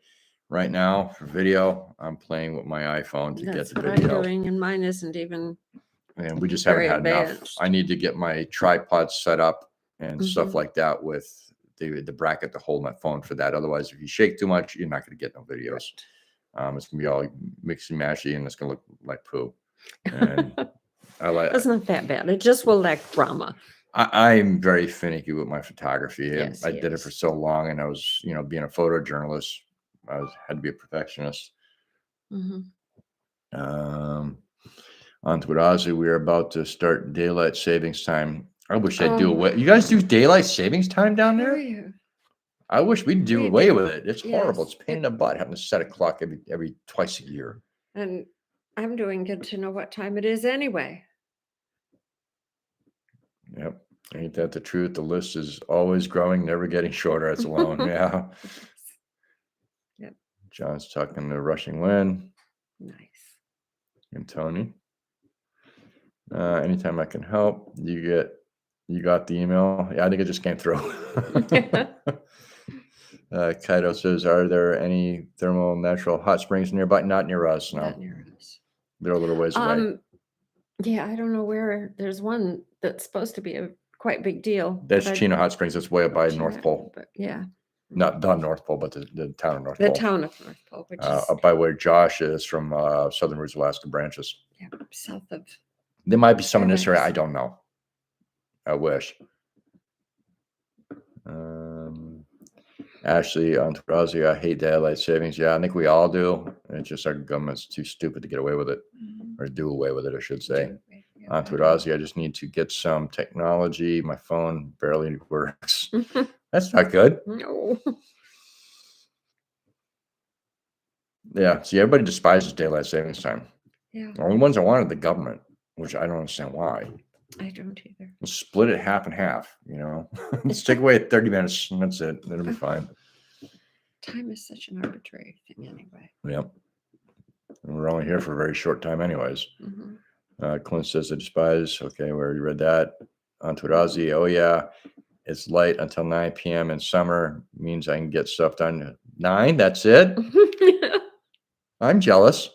Speaker 1: Right now, for video, I'm playing with my iPhone to
Speaker 2: That's
Speaker 1: get the
Speaker 2: what I'm
Speaker 1: video.
Speaker 2: doing, and mine isn't even
Speaker 1: And we just haven't
Speaker 2: very
Speaker 1: had enough.
Speaker 2: advanced.
Speaker 1: I need to get my tripod set up and stuff
Speaker 2: Mhm.
Speaker 1: like that with the bracket to hold my phone for that. Otherwise, if you shake too much, you're not going to get no videos. It's gonna be all mixy mashy and it's gonna look like poo. And I like.
Speaker 2: It's not that bad. It just will lack drama.
Speaker 1: I'm very finicky with my photography, and
Speaker 2: Yes,
Speaker 1: I
Speaker 2: he
Speaker 1: did it
Speaker 2: is.
Speaker 1: for so long. And I was, being a photojournalist, had to be a perfectionist.
Speaker 2: Mhm.
Speaker 1: On to it, Ozzy. We are about to start daylight savings time. I wish I'd do
Speaker 2: Oh,
Speaker 1: away. You guys do daylight savings time down
Speaker 2: sure
Speaker 1: there?
Speaker 2: you.
Speaker 1: I wish we'd do
Speaker 2: We
Speaker 1: away
Speaker 2: do.
Speaker 1: with it. It's horrible.
Speaker 2: Yes,
Speaker 1: It's a pain in the butt having to set a clock every twice a year.
Speaker 2: and I'm doing good to know what time it is anyway.
Speaker 1: Yep. Ain't that the truth? The list is always growing, never getting shorter. It's alone. Yeah.
Speaker 2: Yep.
Speaker 1: John's talking to Rushing Wind
Speaker 2: Nice.
Speaker 1: and Tony. Anytime I can help, you got the email. Yeah, I think it just came through. Kaido says, are there any thermal natural hot springs nearby? Not near us, no.
Speaker 2: Not near us.
Speaker 1: They're a little ways away.
Speaker 2: Yeah, I don't know where. There's one that's supposed to be a quite big deal.
Speaker 1: That's
Speaker 2: but
Speaker 1: Chino Hot Springs. That's way up by
Speaker 2: Chino-
Speaker 1: North Pole.
Speaker 2: But yeah,
Speaker 1: Not the North Pole, but the town of North
Speaker 2: the
Speaker 1: Pole.
Speaker 2: town of North Pole, which is
Speaker 1: Up by where Josh is from Southern Roots Alaska branches.
Speaker 2: yeah, south of.
Speaker 1: There might be some in this area. I
Speaker 2: Fairbanks.
Speaker 1: don't know. I wish. Ashley on Tarazi, I hate daylight savings. Yeah, I think we all do. It's just our government's too stupid to get away with it, or do away with it, I should say.
Speaker 2: Yeah,
Speaker 1: On Tarazi, I just need to get some technology. My phone barely works. That's not good.
Speaker 2: No.
Speaker 1: Yeah, see, everybody despises daylight savings time.
Speaker 2: Yeah,
Speaker 1: The only ones I want are the government, which I don't understand why.
Speaker 2: I don't either.
Speaker 1: We'll split it half and half, Let's take away 30 minutes and that's it. That'll be fine.
Speaker 2: Time is such an arbitrary thing anyway.
Speaker 1: Yep. And we're only here for a very short time anyways.
Speaker 2: Mhm.
Speaker 1: Clint says, I despise. Okay, we already read that. On to Ozzy. Oh, yeah. It's light until 9 p.m. in summer. Means I can get stuff done at 9. That's it. I'm jealous.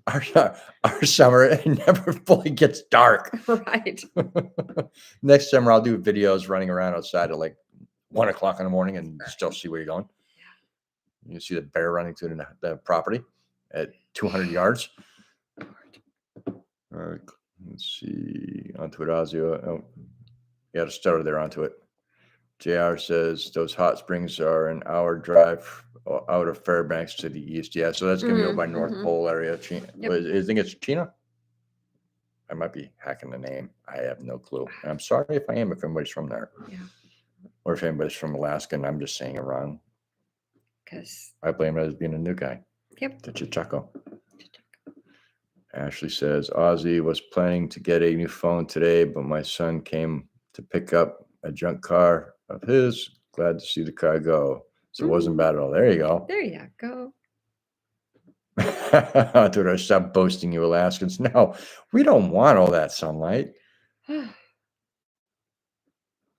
Speaker 1: Our summer, it never fully gets dark.
Speaker 2: Right.
Speaker 1: Next summer, I'll do videos running around outside at like 1 o'clock in the morning and still see where you're going. You see the bear running through the property at 200 yards. Let's see. Onto it, Ozzy. Oh, you got a stutter there onto it. JR says those hot springs are an hour drive out of Fairbanks to the east. Yeah, so that's going to be over by North Pole area. I think it's Chino. I might be hacking the name. I have no clue. And I'm sorry if I am, if anybody's from there.
Speaker 2: Yeah.
Speaker 1: Or if anybody's from Alaska and I'm just saying it wrong.
Speaker 2: Because
Speaker 1: I blame it as being a new guy.
Speaker 2: Yep.
Speaker 1: To Chichaco. Ashley says, Ozzy was planning to get a new phone today, but my son came to pick up a junk car of his. Glad to see the car go. So it wasn't bad at all. There you go.
Speaker 2: There you go.
Speaker 1: Dude, I stop boasting, you Alaskans. No, we don't want all that sunlight. I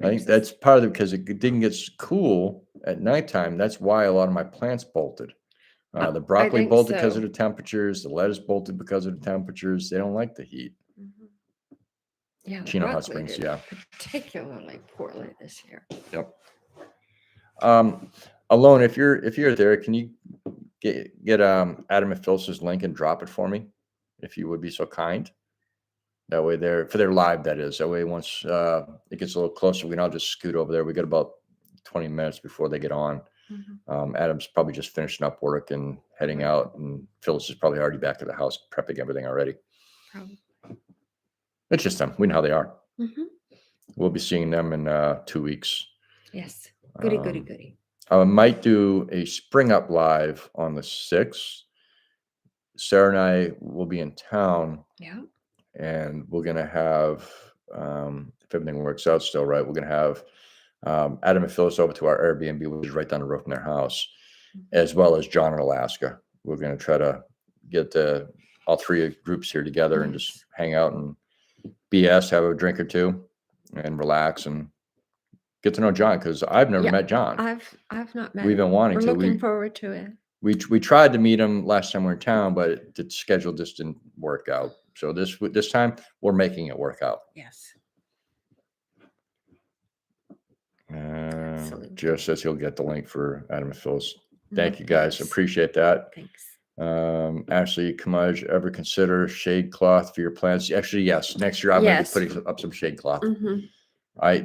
Speaker 1: think that's part of it because it didn't get cool at nighttime. That's why a lot of my plants bolted. The broccoli bolted because of the temperatures. The lettuce bolted because of the temperatures. They don't like the heat.
Speaker 2: Yeah, the
Speaker 1: Chino Hot
Speaker 2: broccoli
Speaker 1: Springs,
Speaker 2: did
Speaker 1: yeah.
Speaker 2: particularly poorly this year.
Speaker 1: Yep. Alone, if you're there, can you get Adam and Phyllis's link and drop it for me, if you would be so kind. That way, for their live, that is. That way, once it gets a little closer, we can all just scoot over there. We got about 20 minutes before they get on. Adam's probably just finishing up work and heading out, and Phyllis is probably already back to the house prepping everything already.
Speaker 2: Probably.
Speaker 1: It's just them. We know how they are. We'll be seeing them in 2 weeks.
Speaker 2: Yes. Goody.
Speaker 1: I might do a Spring Up Live on the 6th. Sarah and I will be in town,
Speaker 2: Yeah.
Speaker 1: and we're gonna have, if everything works out still right, we're gonna have Adam and Phyllis over to our Airbnb, which is right down the road from their house, as well as John in Alaska. We're gonna try to get all three groups here together and just
Speaker 2: Nice.
Speaker 1: hang out and BS, have a drink or two, and relax and get to know John, because I've never
Speaker 2: Yeah,
Speaker 1: met John.
Speaker 2: I've not met
Speaker 1: We've
Speaker 2: him.
Speaker 1: been wanting
Speaker 2: We're
Speaker 1: to.
Speaker 2: looking forward to it.
Speaker 1: We tried to meet him last time we were in town, but the schedule just didn't work out. So this time we're making it work out.
Speaker 2: Yes.
Speaker 1: Joe
Speaker 2: Absolutely.
Speaker 1: says he'll get the link for Adam and Phyllis. Thank you,
Speaker 2: Thanks.
Speaker 1: guys. Appreciate that.
Speaker 2: Thanks.
Speaker 1: Ashley, Curmudge, ever consider shade cloth for your plants? Actually, yes. Next year I might be
Speaker 2: Yes.
Speaker 1: putting up some shade cloth.
Speaker 2: Mhm.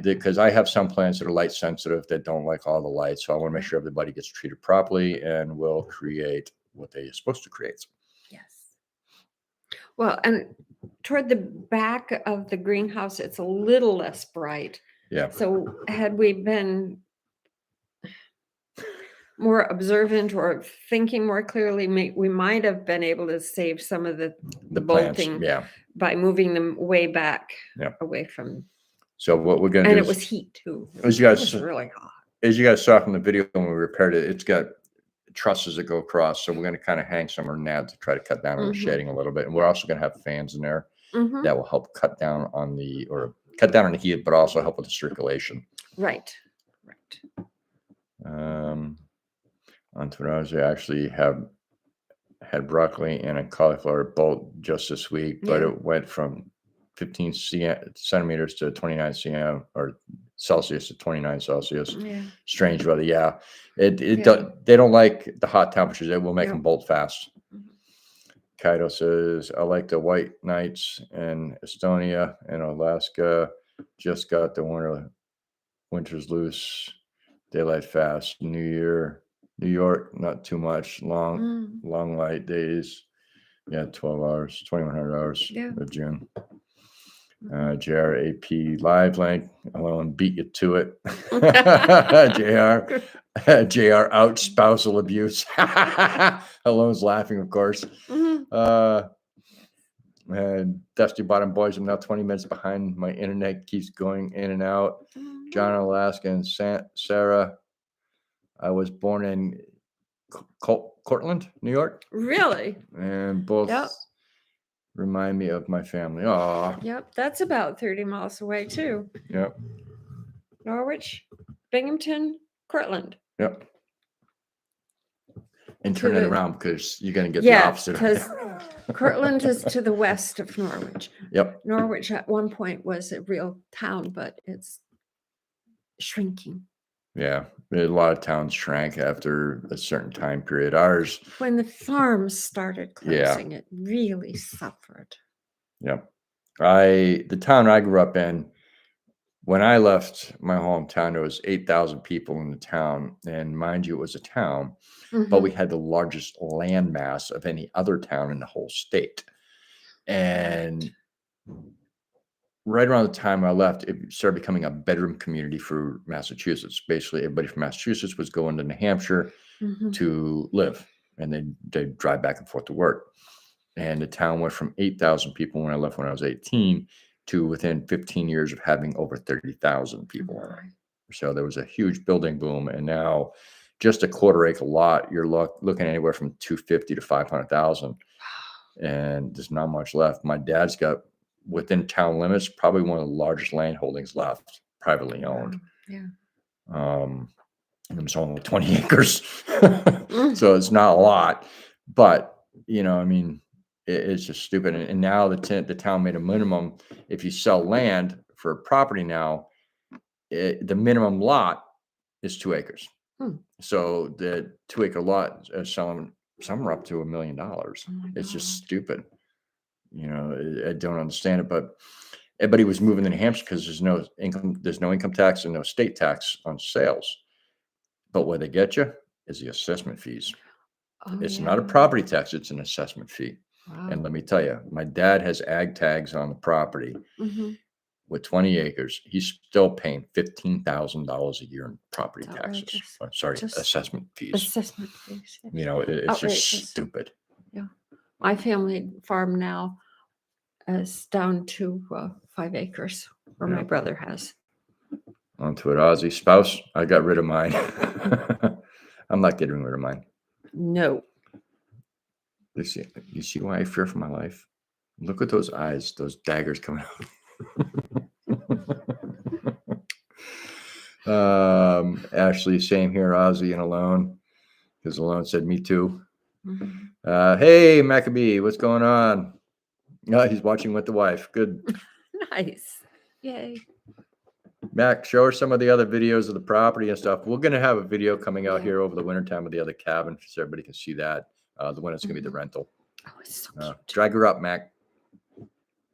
Speaker 1: Because I have some plants that are light sensitive that don't like all the light, so I want to make sure everybody gets treated properly and will create what they're supposed to create.
Speaker 2: Yes. Well, and toward the back of the greenhouse, it's a little less bright.
Speaker 1: Yeah.
Speaker 2: So had we been more observant or thinking more clearly, we might have been able to save some of the
Speaker 1: plants.
Speaker 2: bolting
Speaker 1: Yeah.
Speaker 2: by moving them way back
Speaker 1: Yeah.
Speaker 2: away from.
Speaker 1: So what we're gonna
Speaker 2: And
Speaker 1: do
Speaker 2: it
Speaker 1: is,
Speaker 2: was heat too.
Speaker 1: as you
Speaker 2: It
Speaker 1: guys
Speaker 2: was really hot.
Speaker 1: as you guys saw from the video when we repaired it, it's got trusses that go across. So we're going to kind of hang some on that to try to cut down on the shading a little bit. And we're also going to have fans in there that will help cut down on the heat, but also help with the circulation.
Speaker 2: Right. Right.
Speaker 1: On Twitter, I actually had broccoli and a cauliflower both just this week, but it went from 15 centimeters to 29 cm or Celsius to 29 Celsius.
Speaker 2: Yeah.
Speaker 1: Strange weather. Yeah. They don't like the hot temperatures. It will make them bolt fast. Kaido says, I like the white nights in Estonia and Alaska. Just got the winter's loose. Daylight fast. New York, not too much. Long light days. Yeah, 12 hours, 2100 hours of June. JRAP live link. I want to beat you to it. JR out spousal abuse. Alone's laughing, of course. And Dusty Bottom Boys, I'm now 20 minutes behind. My internet keeps going in and out. John, Alaska, and Sarah. I was born in Cortland, New York.
Speaker 2: Really?
Speaker 1: And both remind me of my family. Oh.
Speaker 2: Yep. That's about 30 miles away too.
Speaker 1: Yep.
Speaker 2: Norwich, Binghamton, Cortland.
Speaker 1: Yep. And turn it around because you're going to get the opposite.
Speaker 2: Because Cortland is to the west of Norwich.
Speaker 1: Yep.
Speaker 2: Norwich at one point was a real town, but it's shrinking.
Speaker 1: Yeah. A lot of towns shrank after a certain time period. Ours.
Speaker 2: When the farms started closing, it really suffered.
Speaker 1: Yep. The town I grew up in, when I left my hometown, there was 8,000 people in the town. And mind you, it was a town, but we had the largest land mass of any other town in the whole state. And right around the time I left, it started becoming a bedroom community for Massachusetts. Basically, everybody from Massachusetts was going to New Hampshire to live, and they'd drive back and forth to work. And the town went from 8,000 people when I left when I was 18 to within 15 years of having over 30,000 people in it. So there was a huge building boom. And now just a quarter acre lot, you're looking anywhere from 250 to 500,000. And there's not much left. My dad's got, within town limits, probably one of the largest land holdings left, privately owned. It's only 20 acres. So it's not a lot. But, I mean, it's just stupid. And now the town made a minimum. If you sell land for a property now, the minimum lot is 2 acres. So the 2 acre lot is selling somewhere up to $1 million. It's just stupid. I don't understand it, but everybody was moving to New Hampshire because there's no income tax and no state tax on sales. But where they get you is the assessment fees. It's not a property tax, it's an assessment fee. And let me tell you, my dad has ag tags on the property with 20 acres. He's still paying $15,000 a year in property taxes. Assessment fees.
Speaker 2: Assessment fees.
Speaker 1: It's just stupid.
Speaker 2: Yeah. My family farm now is down to 5 acres, or my brother has.
Speaker 1: Onto it, Aussie spouse. I got rid of mine. I'm not getting rid of mine.
Speaker 2: No.
Speaker 1: You see why I fear for my life? Look at those eyes, those daggers coming out. Ashley, same here, Ozzy and Alone, because Alone said me too. Hey, Maccabee, what's going on? He's watching with the wife. Good.
Speaker 2: Nice. Yay.
Speaker 1: Mac, show her some of the other videos of the property and stuff. We're going to have a video coming out
Speaker 2: Yeah.
Speaker 1: here over the wintertime of the other cabin so everybody can see that. The one that's going to be the rental.
Speaker 2: Oh, it's so cute.
Speaker 1: Drag her up, Mac.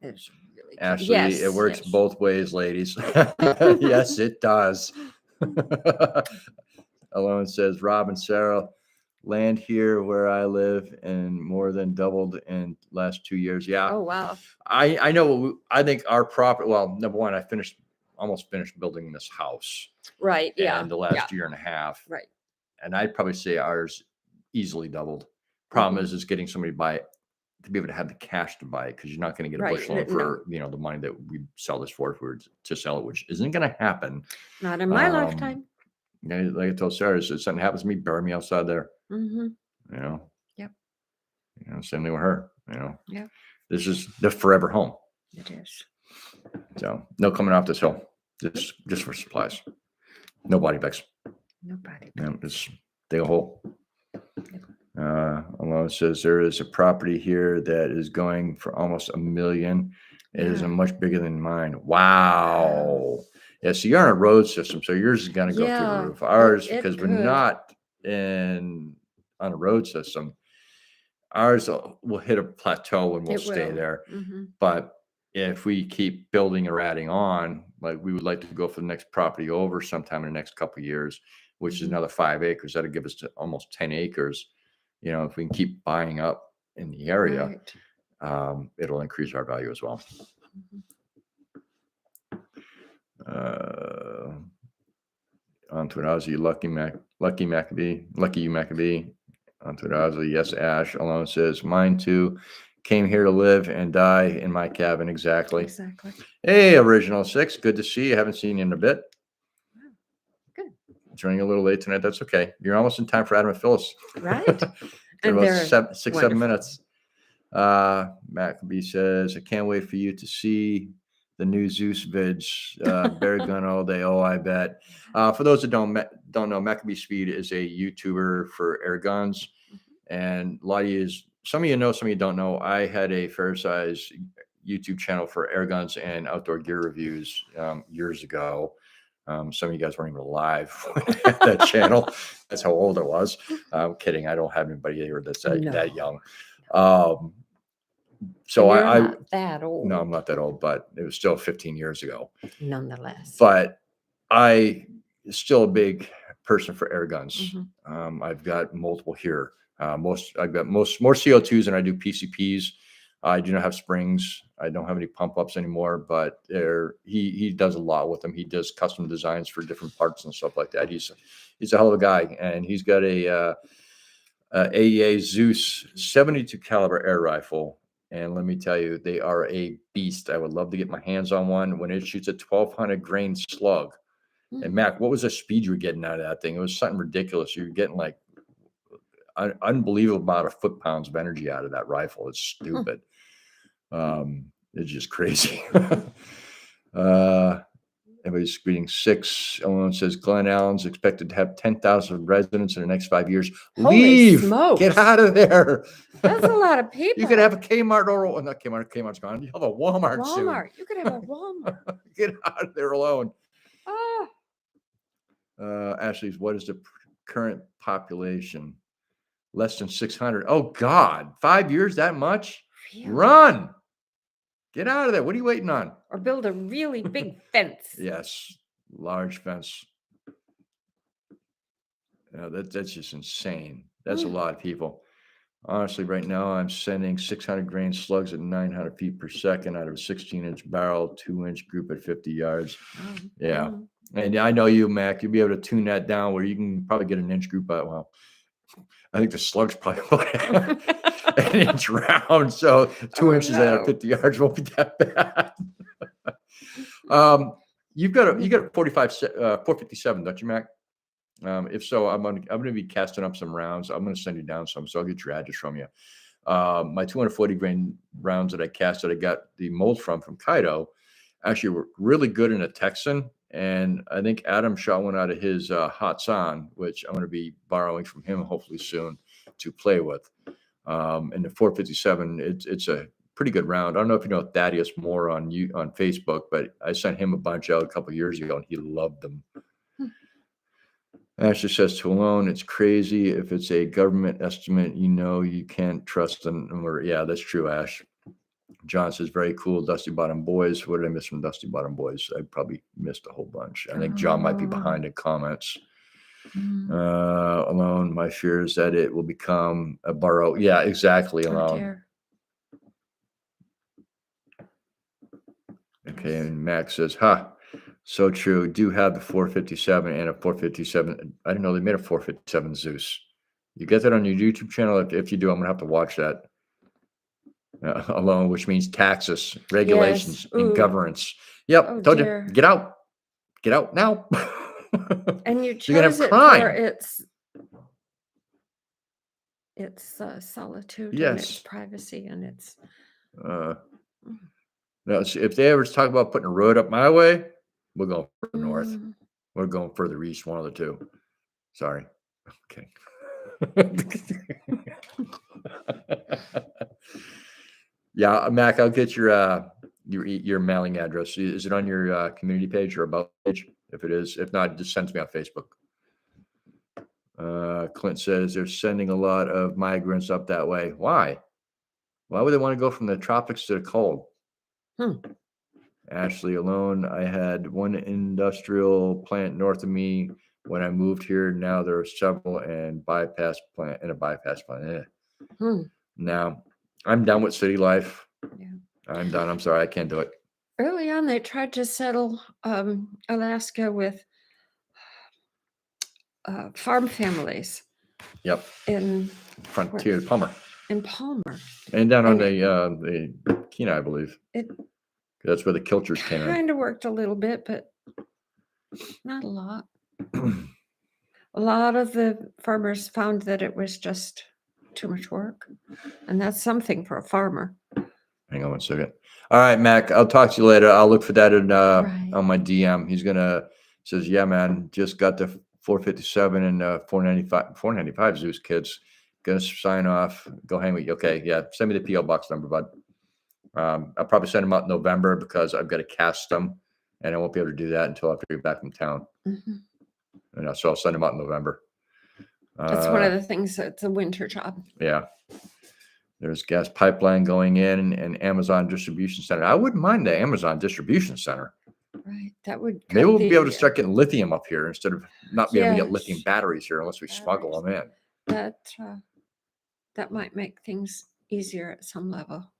Speaker 2: It's really cute.
Speaker 1: Ashley,
Speaker 2: Yes,
Speaker 1: it works
Speaker 2: yes.
Speaker 1: both ways, ladies. Yes, it does. Alone says, Rob and Sarah, land here where I live and more than doubled in last 2 years. Yeah.
Speaker 2: Oh, wow.
Speaker 1: I know. I think our property, well, number one, I almost finished building this house.
Speaker 2: Right. Yeah.
Speaker 1: And the last year and a half.
Speaker 2: Right.
Speaker 1: And I'd probably say ours easily doubled. Problem is getting somebody to buy it, to be able to have the cash to buy it, because you're not going to get a bush loan for the money that we sell this for if we were to sell it, which isn't going to happen.
Speaker 2: Not in my lifetime.
Speaker 1: Like I told Sarah, if something happens to me, bury me outside there.
Speaker 2: Mm-hmm.
Speaker 1: Yep. Same thing with her.
Speaker 2: Yep.
Speaker 1: This is the forever home.
Speaker 2: It is.
Speaker 1: So no coming off this hill. Just for supplies. No body bags.
Speaker 2: Nobody.
Speaker 1: Just dig a hole. Alone says there is a property here that is going for almost $1 million. It is a much bigger than mine. Wow. Yeah, so you're on a road system, so yours is going to go through the roof. Ours, because we're not on a road system, ours will hit a plateau and we'll stay there. But if we keep building or adding on, like we would like to go for the next property over sometime in the next couple of years, which is another 5 acres. That'll give us almost 10 acres. If we can keep buying up in the area, it'll increase our value as well. Onto it, Ozzy. Lucky you, Maccabee. Onto it, Ozzy. Yes, Ash. Alone says, mine too. Came here to live and die in my cabin. Exactly. Hey, Original 6. Good to see you. Haven't seen you in a bit.
Speaker 2: Good.
Speaker 1: It's running a little late tonight. That's okay. You're almost in time for Adam and Phyllis.
Speaker 2: Right.
Speaker 1: And about 7 minutes. Maccabee says, I can't wait for you to see the new Zeus vids. Bear gun all day. Oh, I bet. For those that don't know, Maccabee Speed is a YouTuber for air guns. And a lot of you, some of you know, some of you don't know. I had a fair size YouTube channel for air guns and outdoor gear reviews years ago. Some of you guys weren't even alive at that channel. That's how old I was. I'm kidding. I don't have anybody here that's that young. So
Speaker 2: you're not that old.
Speaker 1: No, I'm not that old, but it was still 15 years ago.
Speaker 2: Nonetheless.
Speaker 1: But I still a big person for air guns. I've got multiple here. I've got more CO2s than I do PCPs. I do not have springs. I don't have any pump ups anymore, but he does a lot with them. He does custom designs for different parts and stuff like that. He's a hell of a guy, and he's got a AEA Zeus 72 caliber air rifle. And let me tell you, they are a beast. I would love to get my hands on one. When it shoots a 1200 grain slug. And Mac, what was the speed you were getting out of that thing? It was something ridiculous. You were getting like an unbelievable amount of foot-pounds of energy out of that rifle. It's stupid. It's just crazy. Everybody's screening 6. Alone says Glen Allen's expected to have 10,000 residents in the next 5 years.
Speaker 2: Holy
Speaker 1: Leave!
Speaker 2: smokes.
Speaker 1: Get out of there.
Speaker 2: That's a lot of people.
Speaker 1: You could have a Kmart or not Kmart. Kmart's gone. You have a Walmart soon.
Speaker 2: You could have a Walmart.
Speaker 1: Get out of there alone.
Speaker 2: Oh.
Speaker 1: Ashley's, what is the current population? Less than 600. Oh God, 5 years, that much? Really? Run. Get out of there. What are you waiting on?
Speaker 2: Or build a really big fence.
Speaker 1: Yes, large fence. That's just insane. That's a lot of people. Honestly, right now I'm sending 600 grain slugs at 900 feet per second out of a 16-inch barrel, 2-inch group at 50 yards. Yeah. And I know you, Mac, you'll be able to tune that down where you can probably get an inch group out. Well, I think the slug's probably about an inch round. So 2 inches out of 50 yards won't be that bad. You got a 457, don't you, Mac? If so, I'm gonna be casting up some rounds. I'm gonna send you down some, so I'll get your address from you. My 240 grain rounds that I casted, I got the mold from Kaido. Actually, were really good in a Texan, and I think Adam shot one out of his Hot San, which I'm going to be borrowing from him hopefully soon to play with. And the 457, it's a pretty good round. I don't know if you know Thaddeus Moore on Facebook, but I sent him a bunch out a couple of years ago, and he loved them. Ashley says to Alone, it's crazy. If it's a government estimate, you can't trust them. Yeah, that's true, Ash. John says, very cool, Dusty Bottom Boys. What did I miss from Dusty Bottom Boys? I probably missed a whole bunch. I think John might be behind in comments. Alone, my fear is that it will become a borough. Yeah, exactly, Alone. Okay, and Max says, so true. Do have the 457 and a 457. I didn't know they made a 457 Zeus. You get that on your YouTube channel? If you do, I'm going to have to watch that. Alone, which means taxes, regulations, and governance. Yep. Told you, get out now.
Speaker 2: And you chose it for its solitude and its privacy and its.
Speaker 1: No, if they ever talk about putting a road up my way, we're going further north. We're going further east, one of the two. Sorry. Okay. Yeah, Mac, I'll get your mailing address. Is it on your community page or about page? If it is, if not, just send it to me on Facebook. Clint says they're sending a lot of migrants up that way. Why? Why would they want to go from the tropics to the cold? Ashley, Alone, I had one industrial plant north of me when I moved here. Now there are several and a bypass plant. Now I'm done with city life. Yeah. I'm done. I'm sorry. I can't do it.
Speaker 2: Early on, they tried to settle Alaska with farm families.
Speaker 1: Yep.
Speaker 2: In
Speaker 1: Frontier, Palmer.
Speaker 2: In Palmer.
Speaker 1: And down on the Kenai, I believe. That's where the Kilchers came in.
Speaker 2: Kind of worked a little bit, but not a lot. A lot of the farmers found that it was just too much work. And that's something for a farmer.
Speaker 1: Hang on one second. All right, Mac, I'll talk to you later. I'll look for that on my DM. He's says, yeah, man, just got the 457 and 495 Zeus kids. Gonna sign off. Go hang with you. Okay, yeah. Send me the PO box number, bud. I'll probably send them out in November because I've got to cast them, and I won't be able to do that until after I get back from town. So I'll send them out in November.
Speaker 2: That's one of the things that's a winter job.
Speaker 1: Yeah. There's gas pipeline going in and Amazon distribution center. I wouldn't mind the Amazon distribution center.
Speaker 2: Right. That would.
Speaker 1: Maybe we'll be able to start getting lithium up here instead of not being able to get lithium batteries here unless we smuggle them in.
Speaker 2: That might make things easier at some level.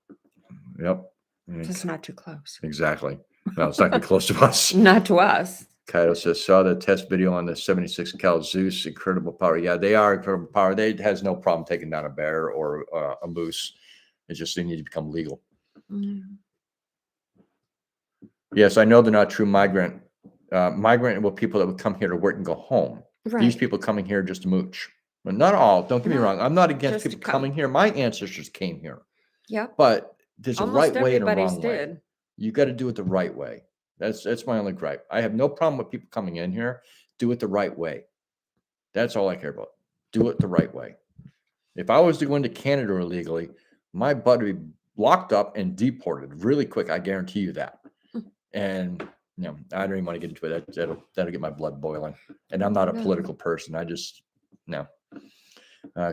Speaker 1: Yep.
Speaker 2: It's not too close.
Speaker 1: Exactly. No, it's not too close to us.
Speaker 2: Not to us.
Speaker 1: Kaido says, saw the test video on the 76 cal Zeus, incredible power. Yeah, they are incredible power. They has no problem taking down a bear or a moose. It's just they need to become legal. Yes, I know they're not true migrant. Migrant were people that would come here to work and go home. Right. These people coming here just to mooch. But not all. Don't get me wrong. I'm not against people coming here. My ancestors came here.
Speaker 2: Yeah.
Speaker 1: But there's a right way and a wrong way. You got to do it the right way. That's my only gripe. I have no problem with people coming in here. Do it the right way. That's all I care about. Do it the right way. If I was to go into Canada illegally, my butt would be locked up and deported really quick. I guarantee you that. And I don't even want to get into it. That'll get my blood boiling. And I'm not a political person. I just no.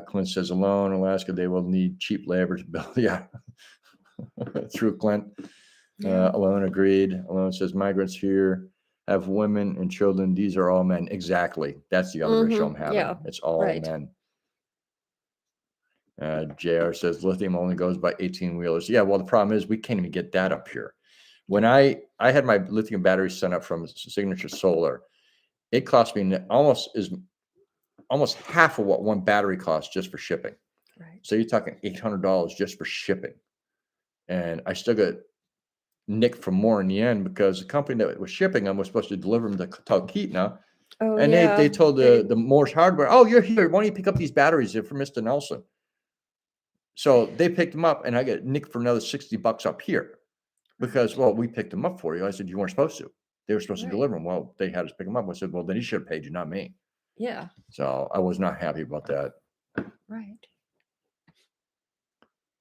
Speaker 1: Clint says, Alone, Alaska, they will need cheap labor to build. Yeah. Through Clint. Alone agreed. Alone says migrants here have women and children. These are all men. Exactly. That's the other issue I'm having. Yeah, it's all men. JR says lithium only goes by 18 wheelers. Yeah, well, the problem is we can't even get that up here. When I had my lithium battery sent up from Signature Solar, it cost me almost almost half of what one battery costs just for shipping.
Speaker 2: Right.
Speaker 1: So you're talking $800 just for shipping. And I still got nicked for more in the end because the company that was shipping them was supposed to deliver them to Talkeetna.
Speaker 2: Oh,
Speaker 1: And
Speaker 2: yeah.
Speaker 1: they told the Moore's Hardware, oh, you're here. Why don't you pick up these batteries? They're for Mr. Nelson. So they picked them up, and I got nicked for another $60 up here because, well, we picked them up for you. I said, you weren't supposed to. They were supposed to
Speaker 2: Right.
Speaker 1: deliver them. Well, they had us pick them up. I said, well, then he should have paid you, not me.
Speaker 2: Yeah.
Speaker 1: So I was not happy about that.
Speaker 2: Right.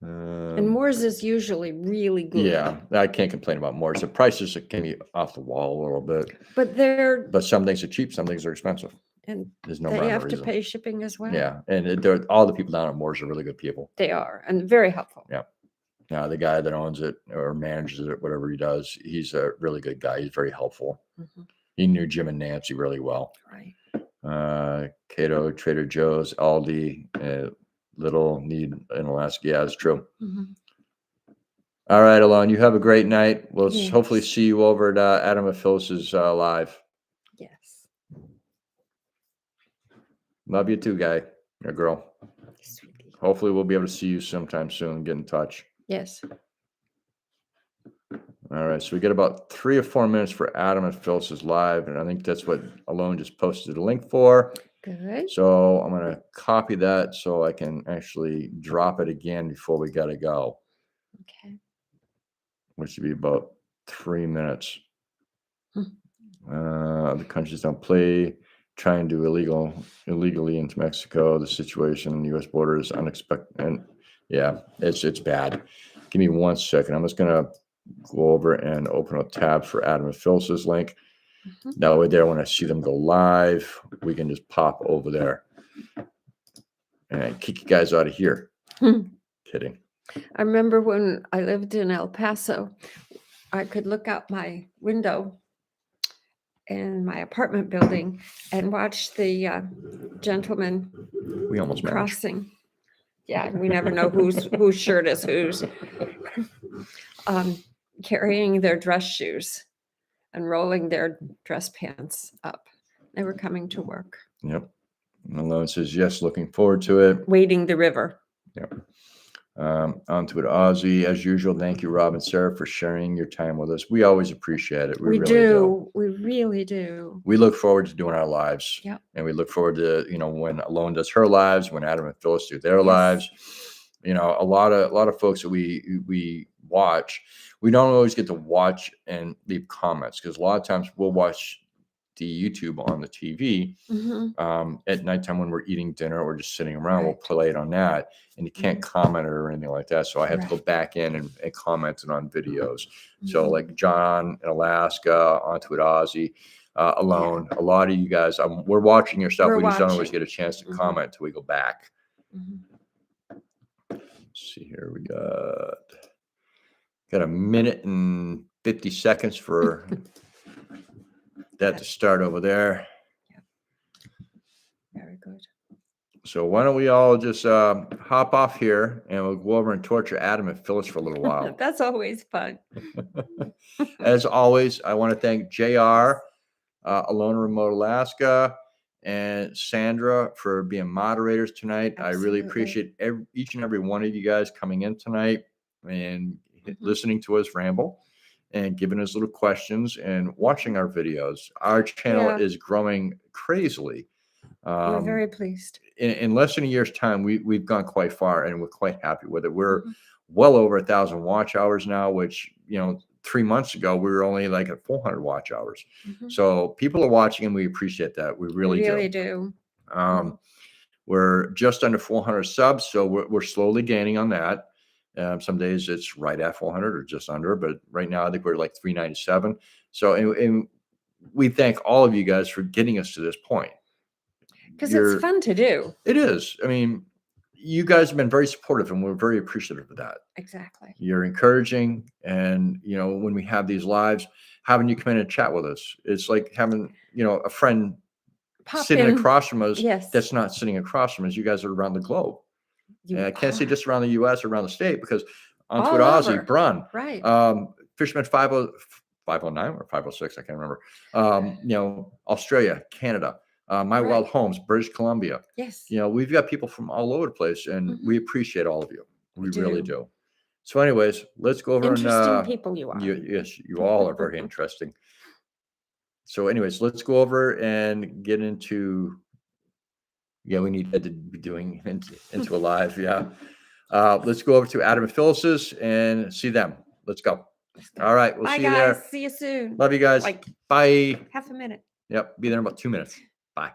Speaker 2: And Moore's is usually really good.
Speaker 1: Yeah, I can't complain about Moore's. The prices can be off the wall a little bit,
Speaker 2: but
Speaker 1: some things are cheap, some things are expensive.
Speaker 2: and
Speaker 1: There's no
Speaker 2: they
Speaker 1: rhyme or
Speaker 2: have to
Speaker 1: reason.
Speaker 2: pay shipping as well.
Speaker 1: Yeah, and all the people down at Moore's are really good people.
Speaker 2: They are, and very helpful.
Speaker 1: Yeah. Now the guy that owns it or manages it, whatever he does, he's a really good guy. He's very helpful.
Speaker 2: Mhm.
Speaker 1: He knew Jim and Nancy really well.
Speaker 2: Right.
Speaker 1: Cato, Trader Joe's, Aldi, Little Need in Alaska. Yeah, it's true.
Speaker 2: Mhm.
Speaker 1: All right, Alon, you have a great night. We'll
Speaker 2: Yes.
Speaker 1: hopefully see you over at Adam and Phyllis's live.
Speaker 2: Yes.
Speaker 1: Love you too, guy or girl.
Speaker 2: Sweetie.
Speaker 1: Hopefully we'll be able to see you sometime soon. Get in touch.
Speaker 2: Yes.
Speaker 1: All right, so we get about 3 or 4 minutes for Adam and Phyllis's live, and I think that's what Alon just posted a link for.
Speaker 2: Good.
Speaker 1: So I'm going to copy that so I can actually drop it again before we got to go,
Speaker 2: Okay.
Speaker 1: which should be about 3 minutes.
Speaker 2: Hmm.
Speaker 1: The countries don't play. Trying to illegally into Mexico. The situation in the U.S. border is unexpected, and yeah, it's bad. Give me 1 second. I'm just gonna go over and open up tabs for Adam and Phyllis's link.
Speaker 2: Mhm.
Speaker 1: That way, there when I see them go live, we can just pop over there and kick you guys out of here. Kidding.
Speaker 2: I remember when I lived in El Paso, I could look out my window in my apartment building and watch the gentleman
Speaker 1: We almost managed.
Speaker 2: crossing. Yeah, we never know whose shirt is whose. Carrying their dress shoes and rolling their dress pants up. They were coming to work.
Speaker 1: Yep. Malone says yes, looking forward to it.
Speaker 2: Wading the river.
Speaker 1: Yep. On to it, Ozzy. As usual, thank you, Rob and Sarah, for sharing your time with us. We always appreciate it.
Speaker 2: We
Speaker 1: really
Speaker 2: do. We really do.
Speaker 1: We look forward to doing our lives.
Speaker 2: Yep.
Speaker 1: And we look forward to, when Alone does her lives, when Adam and Phyllis do their
Speaker 2: Yes.
Speaker 1: lives. A lot of folks that we watch, we don't always get to watch and leave comments because a lot of times we'll watch the YouTube on the TV
Speaker 2: Mhm.
Speaker 1: at nighttime when we're eating dinner or just sitting around. We'll
Speaker 2: Right.
Speaker 1: play it on that, and you can't comment or anything like that. So I have to go
Speaker 2: Right.
Speaker 1: back in and comment it on videos. So
Speaker 2: Mhm.
Speaker 1: like John in Alaska, onto it, Ozzy, Alone. A lot of you guys, we're watching your stuff.
Speaker 2: We're
Speaker 1: We just don't always
Speaker 2: watching.
Speaker 1: get a chance to
Speaker 2: Mhm.
Speaker 1: comment until we go back.
Speaker 2: Mhm.
Speaker 1: Let's see here. We got a minute and 50 seconds for that to start over there.
Speaker 2: Very good.
Speaker 1: So why don't we all just hop off here and we'll go over and torture Adam and Phyllis for a little while.
Speaker 2: That's always fun.
Speaker 1: As always, I want to thank JR, Alone in Remote Alaska, and Sandra for being moderators tonight. I really
Speaker 2: Absolutely.
Speaker 1: appreciate each and every one of you guys coming in tonight and listening to us ramble and giving us little questions and watching our videos. Our channel
Speaker 2: Yeah.
Speaker 1: is growing crazily.
Speaker 2: We're very pleased.
Speaker 1: In less than a year's time, we've gone quite far and we're quite happy with it. We're
Speaker 2: Mhm.
Speaker 1: well over 1,000 watch hours now, which, 3 months ago, we were only like at 400 watch hours.
Speaker 2: Mhm.
Speaker 1: So people are watching and we appreciate that. We really
Speaker 2: do.
Speaker 1: We're just under 400 subs. So we're slowly gaining on that. Some days it's right at 400 or just under, but right now I think we're like 397. So, and we thank all of you guys for getting us to this point.
Speaker 2: Because it's fun to do.
Speaker 1: It is. I mean, you guys have been very supportive and we're very appreciative of that.
Speaker 2: Exactly.
Speaker 1: You're encouraging. And, when we have these lives, having you come in and chat with us, it's like having, a friend sitting across from us.
Speaker 2: Yes.
Speaker 1: That's not sitting across from us. You guys are around the globe.
Speaker 2: You
Speaker 1: I can't say
Speaker 2: are.
Speaker 1: just around the U.S. or around the state because on
Speaker 2: All
Speaker 1: Twitter, Ozzy,
Speaker 2: over.
Speaker 1: Brun,
Speaker 2: Right.
Speaker 1: Fisherman 509 or 506, I can't remember. Australia, Canada, My
Speaker 2: Right.
Speaker 1: Wild Homes, British Columbia.
Speaker 2: Yes.
Speaker 1: You know, we've got people from all over the place, and we appreciate all of you. We really
Speaker 2: do.
Speaker 1: do. So, anyways, let's go over
Speaker 2: Interesting
Speaker 1: and
Speaker 2: people you are.
Speaker 1: yes, you all are very interesting. So, anyways, let's go over and get into. Yeah, we need Ed to be doing into a live. Yeah. Let's go over to Adam and Phyllis's and see them. Let's go. All right. We'll
Speaker 2: Bye,
Speaker 1: see you
Speaker 2: guys.
Speaker 1: there.
Speaker 2: See you soon.
Speaker 1: Love you guys.
Speaker 2: Like
Speaker 1: Bye.
Speaker 2: half a minute.
Speaker 1: Yep. Be there in about 2 minutes. Bye.